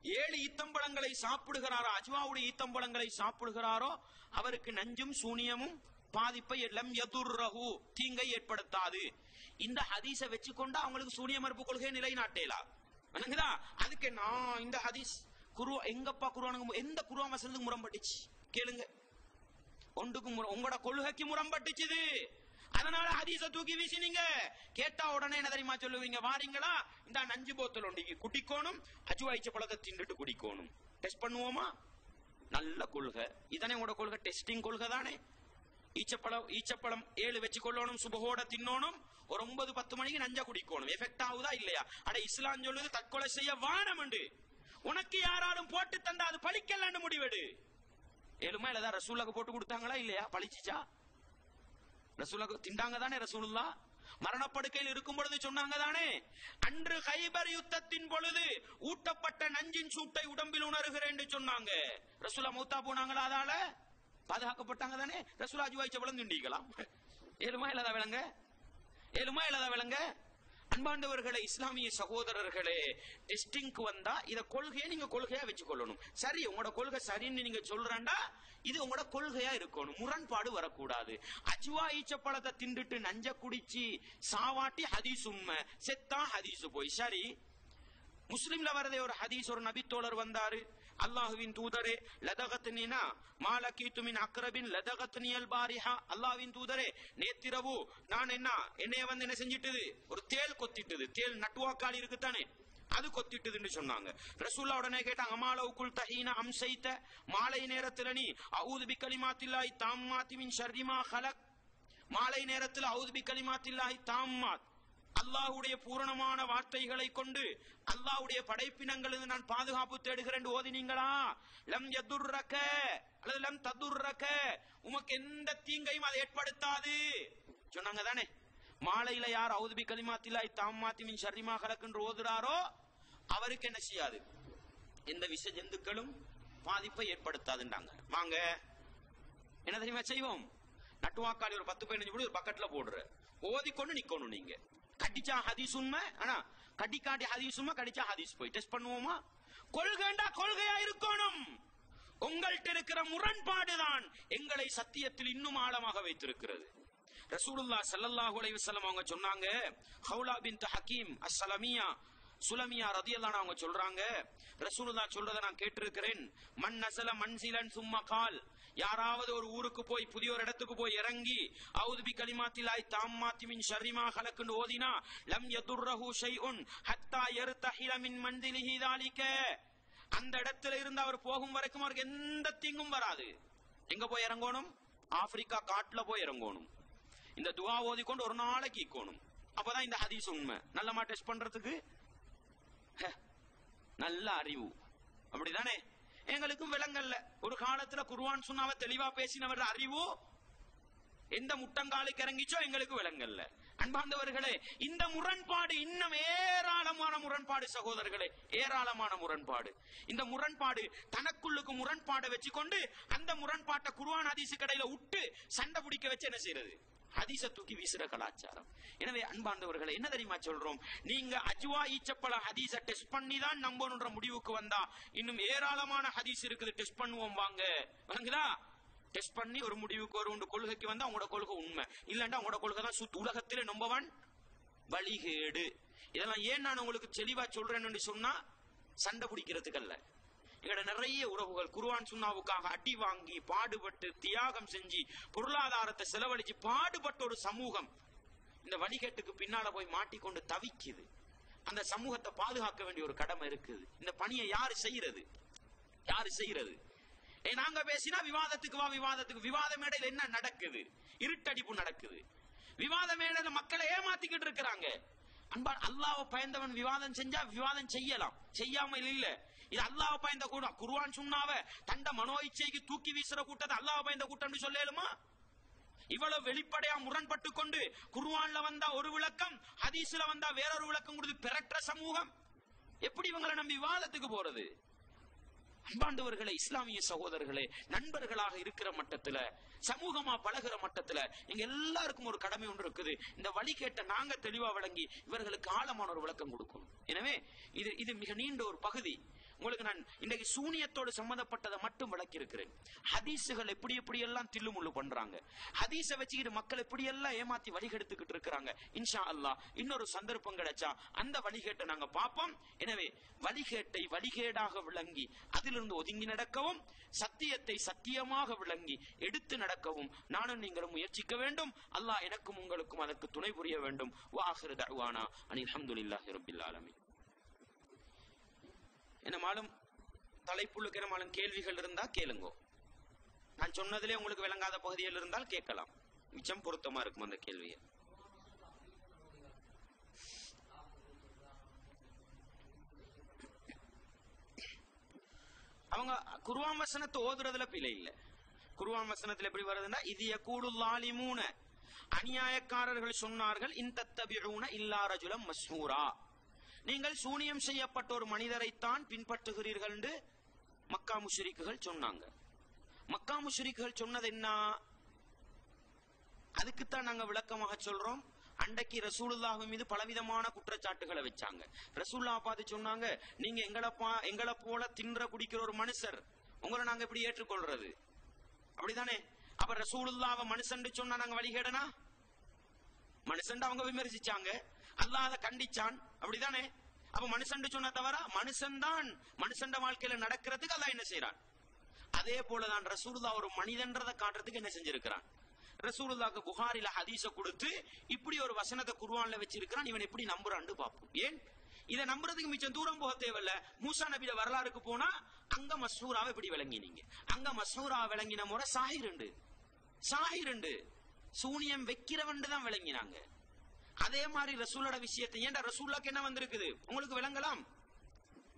7 ஈத்தம்பழங்களை சாப்பிடுகிறாரோ, அஜ்வாவுடைய ஈத்தம்பழங்களை சாப்பிடுகிறாரோ, அவருக்கு நஞ்சும் சூனியமும் பாதிப்பை லம் யதுர்ரஹு தீங்கை ஏற்படுத்தாது. இந்த ஹதீஸை வச்சுக்கொண்டு அவங்களுக்கு சூனிய மறுப்பு கொள்கையை நிலைநாட்டலாம். அதுக்கு நான் இந்த ஹதீஸ் எங்கப்பா குர்ஆனுக்கு எந்த குர்ஆன் வசனத்துக்கு முரண்பட்டுச்சு கேளுங்க. உங்களோட கொள்கைக்கு முரண்பட்டுச்சு. அதனால ஹதீஸை தூக்கி வீசினீங்க. கேட்டா உடனே என்ன தெரியுமா சொல்லுவீங்க? வாரீங்களா, இந்த நஞ்சு போத்தல் ஒண்டிக்கு குடிக்கணும், அஜ்வா ஈச்சப்பழத்தை தின்னுட்டு குடிக்கணும். டெஸ்ட் பண்ணுவோமா? நல்ல கொள்கை இதானே உங்களோட கொள்கை. டெஸ்டிங் கொள்கை தானே. ஈச்சப்பழம் 7 வச்சு கொள்ளணும், சுபகோட தின்னணும், ஒரு 9-10 மணிக்கு நஞ்சா குடிக்கணும். எஃபெக்ட் ஆகுதா இல்லையா? அட இஸ்லாம் சொல்லுது தற்கொலை செய்ய வானம். உனக்கு யாராலும் போட்டு தந்தா அது பழிக்கலன்னு முடிவெடு. 7 மைல் ஏதாவது ரசூலுக்கு போட்டு கொடுத்தாங்களா இல்லையா? பழிச்சிச்சா? ரசூலுக்கு திண்டாங்க தானே. ரசூலுல்லாஹ் மரணப்படுக்கையில் இருக்கும் பொழுது சொன்னாங்க தானே, அன்று கைபர் யுத்தத்தின் பொழுது ஊட்டப்பட்ட நஞ்சின் சூட்டை உடம்பில் உணர்கிறேன் என்று சொன்னாங்க. ரசூலுல்லாஹ் மௌத்தா போனாங்களா? அதால பாதுகாக்கப்பட்டாங்க தானே. ரசூலுல்லாஹ் அஜ்வா ஈச்சப்பழம் திண்டிக்கலாம். 7 மைல் ஏதாவது விளங்க? 7 மைல் ஏதாவது விளங்க? அன்பாண்டவர்களே, இஸ்லாமிய சகோதரர்களே, டெஸ்டிங்க்கு வந்தா இத கொள்கையை நீங்க கொள்கையா வச்சு கொள்ளணும். சரி, உங்களோட கொள்கை சரின்னு நீங்க சொல்றா, இது உங்களோட கொள்கையா இருக்கணும், முரண்பாடு வரக்கூடாது. அஜ்வா ஈச்சப்பழத்தை தின்றுட்டு நஞ்ச குடிச்சு சாவாட்டி ஹதீஸ் உண்மை, செத்தா ஹதீஸ் போய். சரி, முஸ்லிம்ல வரதே ஒரு ஹதீஸ். ஒரு நபித்தோழர் வந்தாரு, அல்லாஹுவின் தூதரே, லதகத்னினா மாலகீது மின் அக்ரபின் லதகத்னியல் பாரிஹா. அல்லாஹ்வின் தூதரே, நேத்திரவு நான் என்னைய வந்து என்ன செஞ்சிட்டது? ஒரு தேள் கொத்திட்டது. தேள் நட்டுவாக்கால் இருக்குத்தானே, அது கொத்திட்டதுன்னு சொன்னாங்க. ரசூலுல்லாஹ் உடனே கேட்டாங்க, அமாலவுக்குல் தஹீனா அம்சைத, மாலை நேரத்துல நீ அஊது பிகலிமாத்தில்லாஹி தாம்மாத்தி மின் ஷர்ரி மா ஹலக், மாலை நேரத்தில் அஊது பிகலிமாத்தில்லாஹி தாம்மாத், அல்லாஹ்வுடைய பூரணமான வார்த்தைகளை கொண்டு அல்லாஹ்வுடைய படைப்பினங்களிலிருந்து நான் பாதுகாப்பு தேடுகிறேன் ஓதினீங்களா? லம் யதுர்ரக அல்லது லம் ததுர்ரக, உமக்கு எந்த தீங்கையும் அதை ஏற்படுத்தாது சொன்னாங்க தானே. மாலையில யார் அஊது பிகலிமாத்தில்லாஹி தாம்மாத்தி மின் ஷர்ரி மா ஹலக் என்று ஓதுறாரோ அவருக்கு என்ன செய்யாது? எந்த விஷ ஜந்துக்களும் பாதிப்பை ஏற்படுத்தாதுன்றாங்க. வாங்க என்ன தெரியுமா செய்வோம்? நட்டுவாக்காளி ஒரு 10-15 கூட ஒரு பக்கெட்ல போடுற, ஓதிக்கொண்டு நிக்கணும். நீங்க கடிச்சா ஹதீஸ் உண்மை, ஆனா கடிக்காட்டி ஹதீஸ் உண்மை, கடிச்சா ஹதீஸ் போய் டெஸ்ட் பண்ணுவோமா? கொள்கைண்டா கொள்கையா இருக்கணும். உங்கள்கிட்ட இருக்கிற முரண்பாடுதான் எங்களை சத்தியத்தில் இன்னும் ஆழமாக வைத்திருக்கிறது. ரசூலுல்லாஹ் ஸல்லல்லாஹு அலைஹி வஸல்லம் அவங்க சொன்னாங்க, ஹவுலா பின்த் ஹக்கீம் அஸ்ஸலமியா சுலமியா ரதியல்லாஹு அவங்க சொல்றாங்க, ரசூலுல்லாஹ் சொல்றதை நான் கேட்டிருக்கிறேன், மன் நஸல மன்சிலன் சும்ம கால், யாராவது ஒரு ஊருக்கு போய் புதிய ஒரு இடத்துக்கு போய் இறங்கி அஊது பிகலிமாத்தில்லாஹி தாம்மாத்தி மின் ஷர்ரி மா ஹலக்னு ஓதினா லம் யதுர்ரஹு ஷைஉன் ஹத்தா யர்தஹில மின் மன்சிலிஹி ذلك, அந்த இடத்துல இருந்து அவர் போகும் வரைக்கும் அவருக்கு எந்த தீங்கும் வராது. எங்க போய் இறங்கணும்? ஆப்பிரிக்கா காட்டுல போய் இறங்கணும். இந்த துஆ ஓதிக்கொண்டு ஒரு நாளைக்கு ஈக்கணும். அப்பதான் இந்த ஹதீஸ் உண்மை. நல்லமா டெஸ்ட் பண்றதுக்கு நல்ல அறிவு, அப்படிதானே? எங்களுக்கும் விளங்கல்ல. ஒரு காலத்துல குர்ஆன் சுன்னாவை தெளிவா பேசினவர் அறிவு எந்த முட்டங்காலுக்கு இறங்கிச்சோ எங்களுக்கு விளங்கல்ல. அன்பார்ந்தவர்களே, இந்த முரண்பாடு இன்னும் ஏராளமான முரண்பாடு சகோதரர்களே, ஏராளமான முரண்பாடு. இந்த முரண்பாடு தனக்குள்ளுக்கு முரண்பாடை வச்சுக்கொண்டு அந்த முரண்பாட்டை குர்ஆன் ஹதீஸ் கடையில விட்டு சண்டை பிடிக்க வச்சு என்ன செய்யறது? ஹதீஸை தூக்கி வீசுற கலாச்சாரம். எனவே அன்பார்ந்தவர்களை என்ன தெரியுமா சொல்றோம்? நீங்க அஜ்வா ஈச்சப்பழ ஹதீஸை டெஸ்ட் பண்ணி தான் நம்பணுன்ற முடிவுக்கு வந்தா இன்னும் ஏராளமான ஹதீஸ் இருக்குது, டெஸ்ட் பண்ணுவோம் வாங்க. வணங்குதா? டெஸ்ட் பண்ணி ஒரு முடிவுக்கு ஒரு கொள்கைக்கு வந்தா உங்களோட கொள்கை உண்மை, இல்லன்னா உங்களோட கொள்கை தான் உலகத்திலே நம்பவன் வழிகேடு. இதெல்லாம் ஏன் நான் உங்களுக்கு தெளிவா சொல்றேன்னு சொன்னா சண்டை பிடிக்கிறதுக்கு அல்ல. எங்கட நிறைய உறவுகள் குர்ஆன் சுன்னாவுக்காக அடி வாங்கி பாடுபட்டு தியாகம் செஞ்சு பொருளாதாரத்தை செலவழிச்சு பாடுபட்ட ஒரு சமூகம் இந்த வழிகேட்டுக்கு பின்னால போய் மாட்டிக்கொண்டு தவிக்குது. அந்த சமூகத்தை பாதுகாக்க வேண்டிய ஒரு கடமை இருக்குது. இந்த பணியை யாரு செய்யறது? யாரு செய்யறது? நாங்க பேசினா விவாதத்துக்கு வா, விவாதத்துக்கு. விவாத மேடையில் என்ன நடக்குது? இருட்டடிப்பு நடக்குது. விவாத மேடையில மக்களை ஏமாத்திக்கிட்டு இருக்கிறாங்க. அன்பா, அல்லாஹ்வை பயந்தவன் விவாதம் செஞ்சா விவாதம் செய்யலாம், செய்யாமல் இல்ல. இது அல்லாஹ்வை பயந்த கூட்டம். குர்ஆன் சுன்னாவை தண்ட மனோ இச்சைக்கு தூக்கி வீசுற கூட்டத்தை அல்லாஹ்வை பயந்த கூட்டம் சொல்லலுமா? இவ்வளவு வெளிப்படையா முரண்பட்டு கொண்டு குர்ஆன்ல வந்தா ஒரு விளக்கம், ஹதீஸ்ல வந்தா வேறொரு விளக்கம் கொடுத்து பெறற்ற சமூகம் எப்படி இவங்களை நம்பி விவாதத்துக்கு போறது? அன்பாண்டவர்களே, இஸ்லாமிய சகோதரர்களே, நண்பர்களாக இருக்கிற மட்டத்துல, சமூகமா பழகிற மட்டத்துல எங்க எல்லாருக்கும் ஒரு கடமை ஒன்று இருக்குது. இந்த வழி கேட்ட நாங்க தெளிவா விளங்கி இவர்களுக்கு ஆழமான ஒரு விளக்கம் கொடுக்கணும். எனவே இது மிக நீண்ட ஒரு பகுதி. உங்களுக்கு நான் இன்றைக்கு சூனியத்தோடு சம்பந்தப்பட்டதை மட்டும் விளக்கி இருக்கிறேன். ஹதீஸுகள் எப்படி எப்படி எல்லாம் தில்லுமுள்ளு பண்றாங்க, ஹதீஸை வச்சுக்கிட்டு மக்கள் எப்படி எல்லாம் ஏமாத்தி வழிகெடுத்துக்கிட்டு இருக்கிறாங்க. இன்ஷா அல்லாஹ் இன்னொரு சந்தர்ப்பம் கிடைச்சா அந்த வழிகேட்டை நாங்க பார்ப்போம். எனவே வழிகேட்டை வழிகேடாக விளங்கி அதிலிருந்து ஒதுங்கி நடக்கவும், சத்தியத்தை சத்தியமாக விளங்கி எடுத்து நடக்கவும் நானும் நீங்களும் முயற்சிக்க வேண்டும். அல்லாஹ் எனக்கும் உங்களுக்கும் அதற்கு துணை புரிய வேண்டும். வாஹிரு தஅவானா அனில் ஹம்துலில்லாஹி ரப்பில் ஆலமீன். என்னமாலும் தலைப்புள்ளுக்கு என்னமாலும் கேள்விகள் இருந்தா கேளுங்க. நான் சொன்னதிலே உங்களுக்கு விளங்காத பகுதியில் இருந்தால் கேட்கலாம். மிச்சம் பொருத்தமா இருக்கும் அந்த கேள்வியை. அவங்க குர்ஆன் வசனத்தை ஓதுறதுல பிழை இல்ல. குர்ஆன் வசனத்துல எப்படி வருதுன்னா, இது யகூலுல் ஸாலிமூன, அநியாயக்காரர்கள் சொன்னார்கள், இன் தத்தபிஊன இல்லா ரஜுலம் மஸ்ஹூரா, நீங்கள் சூனியம் செய்யப்பட்ட ஒரு மனிதரைத்தான் பின்பற்றுகிறீர்கள் என்று மக்கா முஷ்ரிக்குகள் சொன்னாங்க. மக்கா முஷ்ரிக்குகள் சொன்னது என்ன? அதுக்குத்தான் நாங்க விளக்கமாக சொல்றோம். அன்றைக்கு ரசூலுல்லாஹ் மீது பலவிதமான குற்றச்சாட்டுகளை வச்சாங்க. ரசூலுல்லாஹ் பார்த்து சொன்னாங்க, நீங்க எங்களை போல தின்ற குடிக்கிற ஒரு மனுஷர், உங்களை நாங்க எப்படி ஏற்றுக்கொள்றது? அப்படிதானே? அப்ப ரசூலுல்லாஹ் மனுஷன் சொன்னா நாங்க வழிகேடனா? மனுஷன் அவங்க விமர்சிச்சாங்க, அல்லாஹ் அதை கண்டிச்சான். அப்படிதானே? அப்ப மனுஷன் சொன்ன தவிர மனுஷன் தான் மனுஷன் வாழ்க்கையில நடக்கிறதுக்கு அல்லாஹ் என்ன செய்யறான்? அதே போலதான் ரசூலுல்லாஹ் ஒரு மனிதன்றதை காட்டுறதுக்கு என்ன செஞ்சிருக்கிறான்? ரசூலுல்லாஹ்க்கு புகாரில ஹதீஸ கொடுத்து இப்படி ஒரு வசனத்தை குர்ஆன்ல வச்சிருக்கிறான், இவன் எப்படி நம்புறான்னு பாப்போம். ஏன் இதை நம்புறதுக்கு மிச்சம் தூரம் போக தேவையில்ல. மூசா நபியோட வரலாறுக்கு போனா அங்க மஸ்ஹூராவை இப்படி விளங்கினீங்க. அங்க மஸ்ஹூராவை விளங்கின முறை சாஹிருண்டு சூனியம் வைக்கிறவன் தான் விளங்கினாங்க. அதே மாதிரி ரசூலோட விஷயத்தை, ஏன்டா ரசூலுல்லாஹ்க்கு என்ன வந்திருக்குது உங்களுக்கு விளங்கலாம்.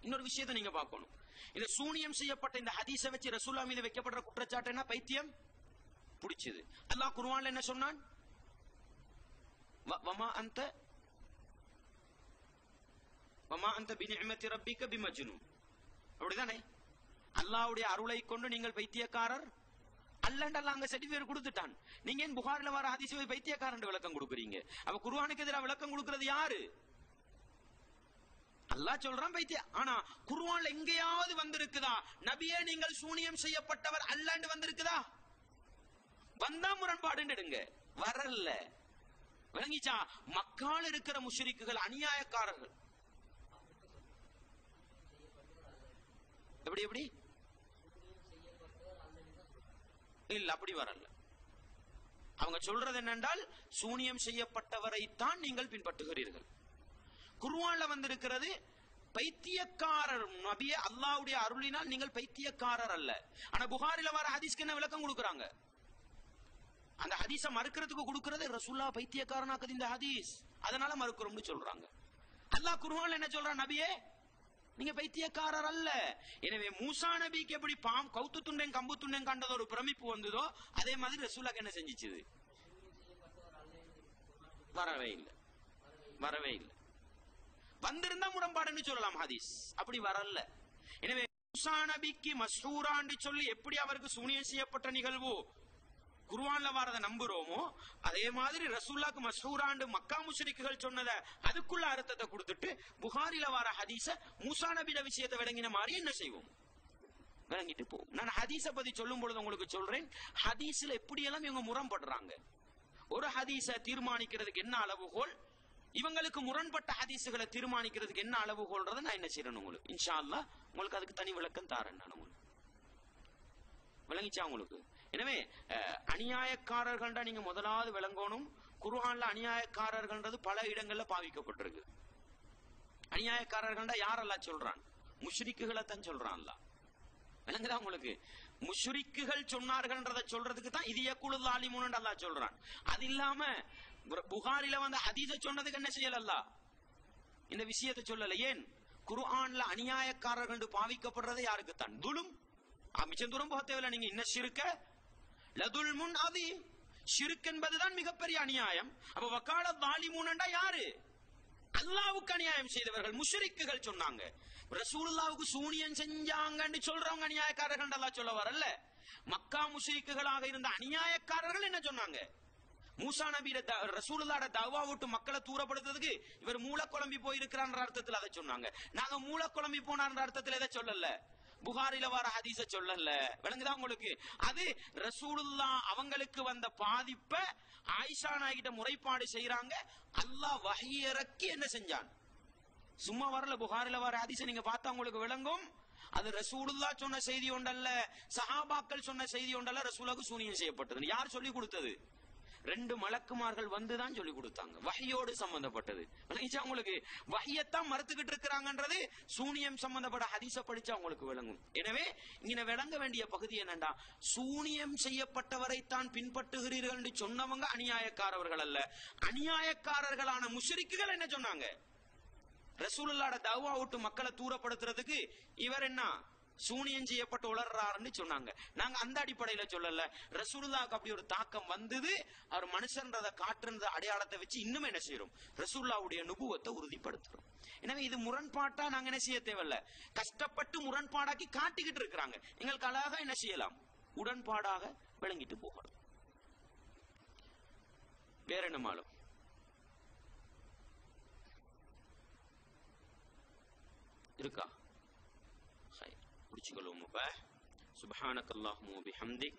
இன்னொரு விஷயத்தை நீங்க பார்க்கணும். இந்த சூனியம் செய்யப்பட்ட இந்த ஹதீஸை வச்சு ரசூலுல்லாஹ் மீது வைக்கப்படுற குற்றச்சாட்டு என்ன? பைத்தியம் பிடிச்சது. அல்லாஹ் குர்ஆன்ல என்ன சொன்னான்? வமா அந்த பிநிஅமத்தி ரப்பிக பிமஜ்னூன். அப்படிதானே? அல்லாஹ்வுடைய அருளை கொண்டு நீங்கள் பைத்தியக்காரர் அல்லண்டல்ல அங்க சர்டிபிகேட் கொடுத்துட்டான். நீங்க ஏன் புகாரில வர ஹதீஸை பைத்தியக்காரன் விளக்கம் கொடுக்குறீங்க? அப்ப குர்ஆனுக்கு எதிராக விளக்கம் கொடுக்கிறது யாரு? அல்லாஹ் சொல்றான் பைத்தியம். ஆனா குர்ஆன்ல எங்கேயாவது வந்திருக்குதா நபியே நீங்கள் சூனியம் செய்யப்பட்டவர் அல்லன்னு வந்திருக்குதா? வந்தா முரண்பாடுங்க, வரல. விளங்கிச்சா? மக்கால் இருக்கிற முஷ்ரிக்குகள் அநியாயக்காரர்கள். எப்படி இல்ல, அப்படி வரல. அவங்க சொல்றது என்னென்றால் சூனியம் செய்யப்பட்டவரைத்தான் நீங்கள் பின்பற்றுகிறீர்கள். குர்ஆன்ல வந்திருக்கிறது பைத்தியக்காரர் நபியே, அல்லாஹ்வுடைய அருளினால் நீங்கள் பைத்தியக்காரர் அல்ல. ஆனா புகாரில வர ஹதீஸ்க்கு என்ன விளக்கம் கொடுக்கறாங்க? அந்த ஹதீஸை மறுக்கிறதுக்கு கொடுக்கிறது ரசூலுல்லாஹ் பைத்தியக்காரனாக்குது இந்த ஹதீஸ், அதனால மறுக்கிறோம்னு சொல்றாங்க. அல்லாஹ் குர்ஆன்ல என்ன சொல்றான்? நபியே நீங்க பைத்தியக்காரர் அல்ல. எனவே மூசா நபிக்கு எப்படி கவுத்து துண்டன் கம்பு துண்டன் கண்டது ஒரு பிரமிப்பு வந்ததோ அதே மாதிரி ரசூலுல்லாஹ் என்ன செஞ்சிச்சு? வரவே இல்லை. வந்திருந்தா முரண்பாடுன்னு சொல்லலாம் ஹதீஸ், அப்படி வரல. எனவே மூசா நபிக்கு மஸ்ஹூரான்னு சொல்லி எப்படி அவருக்கு சூனியம் செய்யப்பட்ட நிகழ்வு குர்ஆன்ல வரத நம்புறோமோ அதே மாதிரி ரசூலுல்லாஹ்க்கு மஸ்ஹூரான்னு மக்கா முஷ்ரிக்குகள் சொன்னதை அதுக்குள்ள அர்த்தத்தை கொடுத்துட்டு புகாரில வர ஹதீஸ மூசா நபியோட விஷயத்தை விளங்கின மாதிரி என்ன செய்வோம்? விளங்கிட்டு போ. நான் ஹதீஸை பத்தி சொல்லும் பொழுது உங்களுக்கு சொல்றேன், ஹதீஸ்ல எப்படி எல்லாம் இவங்க முரண்படுறாங்க. ஒரு ஹதீஸை தீர்மானிக்கிறதுக்கு என்ன அளவுகோல், இவங்களுக்கு முரண்பட்ட ஹதீஸுகளை தீர்மானிக்கிறதுக்கு என்ன அளவுகோல்றதை நான் என்ன செய்யறேன் உங்களுக்கு இன்ஷா அல்லாஹ் உங்களுக்கு அதுக்கு தனி விளக்கம் தாரேன் நான் உங்களுக்கு. விளங்கிச்சா உங்களுக்கு? எனவே அநியாயக்காரர்கள் நீங்க முதலாவது விளங்கணும். குர்ஆன்ல அநியாயக்காரர்கள் பல இடங்கள்ல பாவிக்கப்பட்டிருக்கு. அநியாயக்காரர்கள் யாரெல்லாம் சொல்றான்? முஷ்ரிக்குகளை தான் சொல்றான் அல்லாஹ். விளங்குதா உங்களுக்கு? முஷ்ரிக்குகள் சொன்னார்கள்ன்றத சொல்றதுக்கு தான் இது யகூலுல் ஸாலிமூன் அல்லாஹ் சொல்றான். அது இல்லாம புகாரில வந்து ஹதீஸை சொன்னதுக்கு என்ன செய்யல அல்லாஹ்? இந்த விஷயத்தை சொல்லல. ஏன்? குர்ஆன்ல அநியாயக்காரர்கள் பாவிக்கப்படுறது யாருக்கு தான்? துலும். மிச்சம் தூரம் போக தேவையில்லை. நீங்க இன்ன ஷிர்க லதுல்முன் அதீம், ஷிர்க் என்பதுதான் மிகப்பெரிய அநியாயம். அப்ப வகால ஸாலிமூன்டா யாரு? அல்லாஹ்வுக்கு அநியாயம் செய்தவர்கள் முஷ்ரிக்குகள் சொன்னாங்க. ரசூலுல்லாஹ்வுக்கு சூனியம் செஞ்சாங்கன்னு சொல்றவங்க அநியாயக்காரர்கள் அல்லாஹ் சொல்ல வரல. மக்கா முஷ்ரிக்குகளாக இருந்த அநியாயக்காரர்கள் என்ன சொன்னாங்க? மூசா நபியோட ரசூலுல்லாஹ்வோட தஅவா விட்டு மக்களை தூரப்படுத்துறதுக்கு இவர் மூலக்குழம்பி போயிருக்கிறான்ற அர்த்தத்தில் அதை சொன்னாங்க. நாங்க மூலக்குழம்பி போனான்ற அர்த்தத்தில் எதை சொல்லல, புகாரில வர ஹதீஸ சொல்லல. விளங்குதா உங்களுக்கு? அது ரசூலுல்லாஹ் அவங்களுக்கு வந்த பாதிப்ப ஆயிஷா நாயிட்ட முறைப்பாடு செய்யறாங்க. அல்லாஹ் வஹி இறக்கி என்ன செஞ்சான்? சும்மா வரல. புகாரில வர ஹதீஸ நீங்க பார்த்தா உங்களுக்கு விளங்கும். அது ரசூலுல்லாஹ் சொன்ன செய்தி ஒன்றல்ல, சஹாபாக்கள் சொன்ன செய்தி ஒன்றல்ல. ரசூலுக்கு சூனியம் செய்யப்பட்டது. யார் சொல்லி கொடுத்தது? 2 மலக்குமார்கள் வந்துதான் சொல்லி கொடுத்தாங்க. வஹியோடு சம்பந்தப்பட்டது. உங்களுக்கு வஹியத்தான் மறுத்துக்கிட்டு இருக்கிறாங்கன்றது சூனியம் சம்பந்தப்பட்ட ஹதீஸ படிச்சா உங்களுக்கு விளங்கும். எனவே இங்க விளங்க வேண்டிய பகுதி என்னண்டா, சூனியம் செய்யப்பட்டவரை தான் பின்பற்றுகிறீர்கள் என்று சொன்னவங்க அநியாயக்காரர்கள் அல்ல. அநியாயக்காரர்களான முஷ்ரிக்குகள் என்ன சொன்னாங்க? ரசூலுல்லாஹ்வோட தஅவா விட்டு மக்களை தூரப்படுத்துறதுக்கு இவர் என்ன சூனியம் செய்யப்பட்டு உளர்றாருன்னு சொன்னாங்க. நாங்க அந்த அடிப்படையில சொல்லல. ரசூலுல்லாஹ்வுக்கு அப்படி ஒரு தாக்கம் வந்தது. அவர் மனுஷன்றத காட்டுற அடையாளத்தை வச்சு இன்னும் என்ன செய்யறோம்? ரசூலுல்லாஹ்வுடைய நுபுவத்தை உறுதிப்படுத்துறோம். எனவே இது முரண்பாட்டா நாங்க என்ன செய்ய தேவையில்ல, கஷ்டப்பட்டு முரண்பாடாக்கி காட்டிக்கிட்டு இருக்கிறாங்க. எங்களுக்கு அழகா என்ன செய்யலாம், உடன்பாடாக விளங்கிட்டு போகலாம். வேற என்ன மாலும் இருக்கா? முடிச்சுக்கொள்வோம். சுப்ஹானக்கல்லாஹும்ம வ பிஹம்திக்.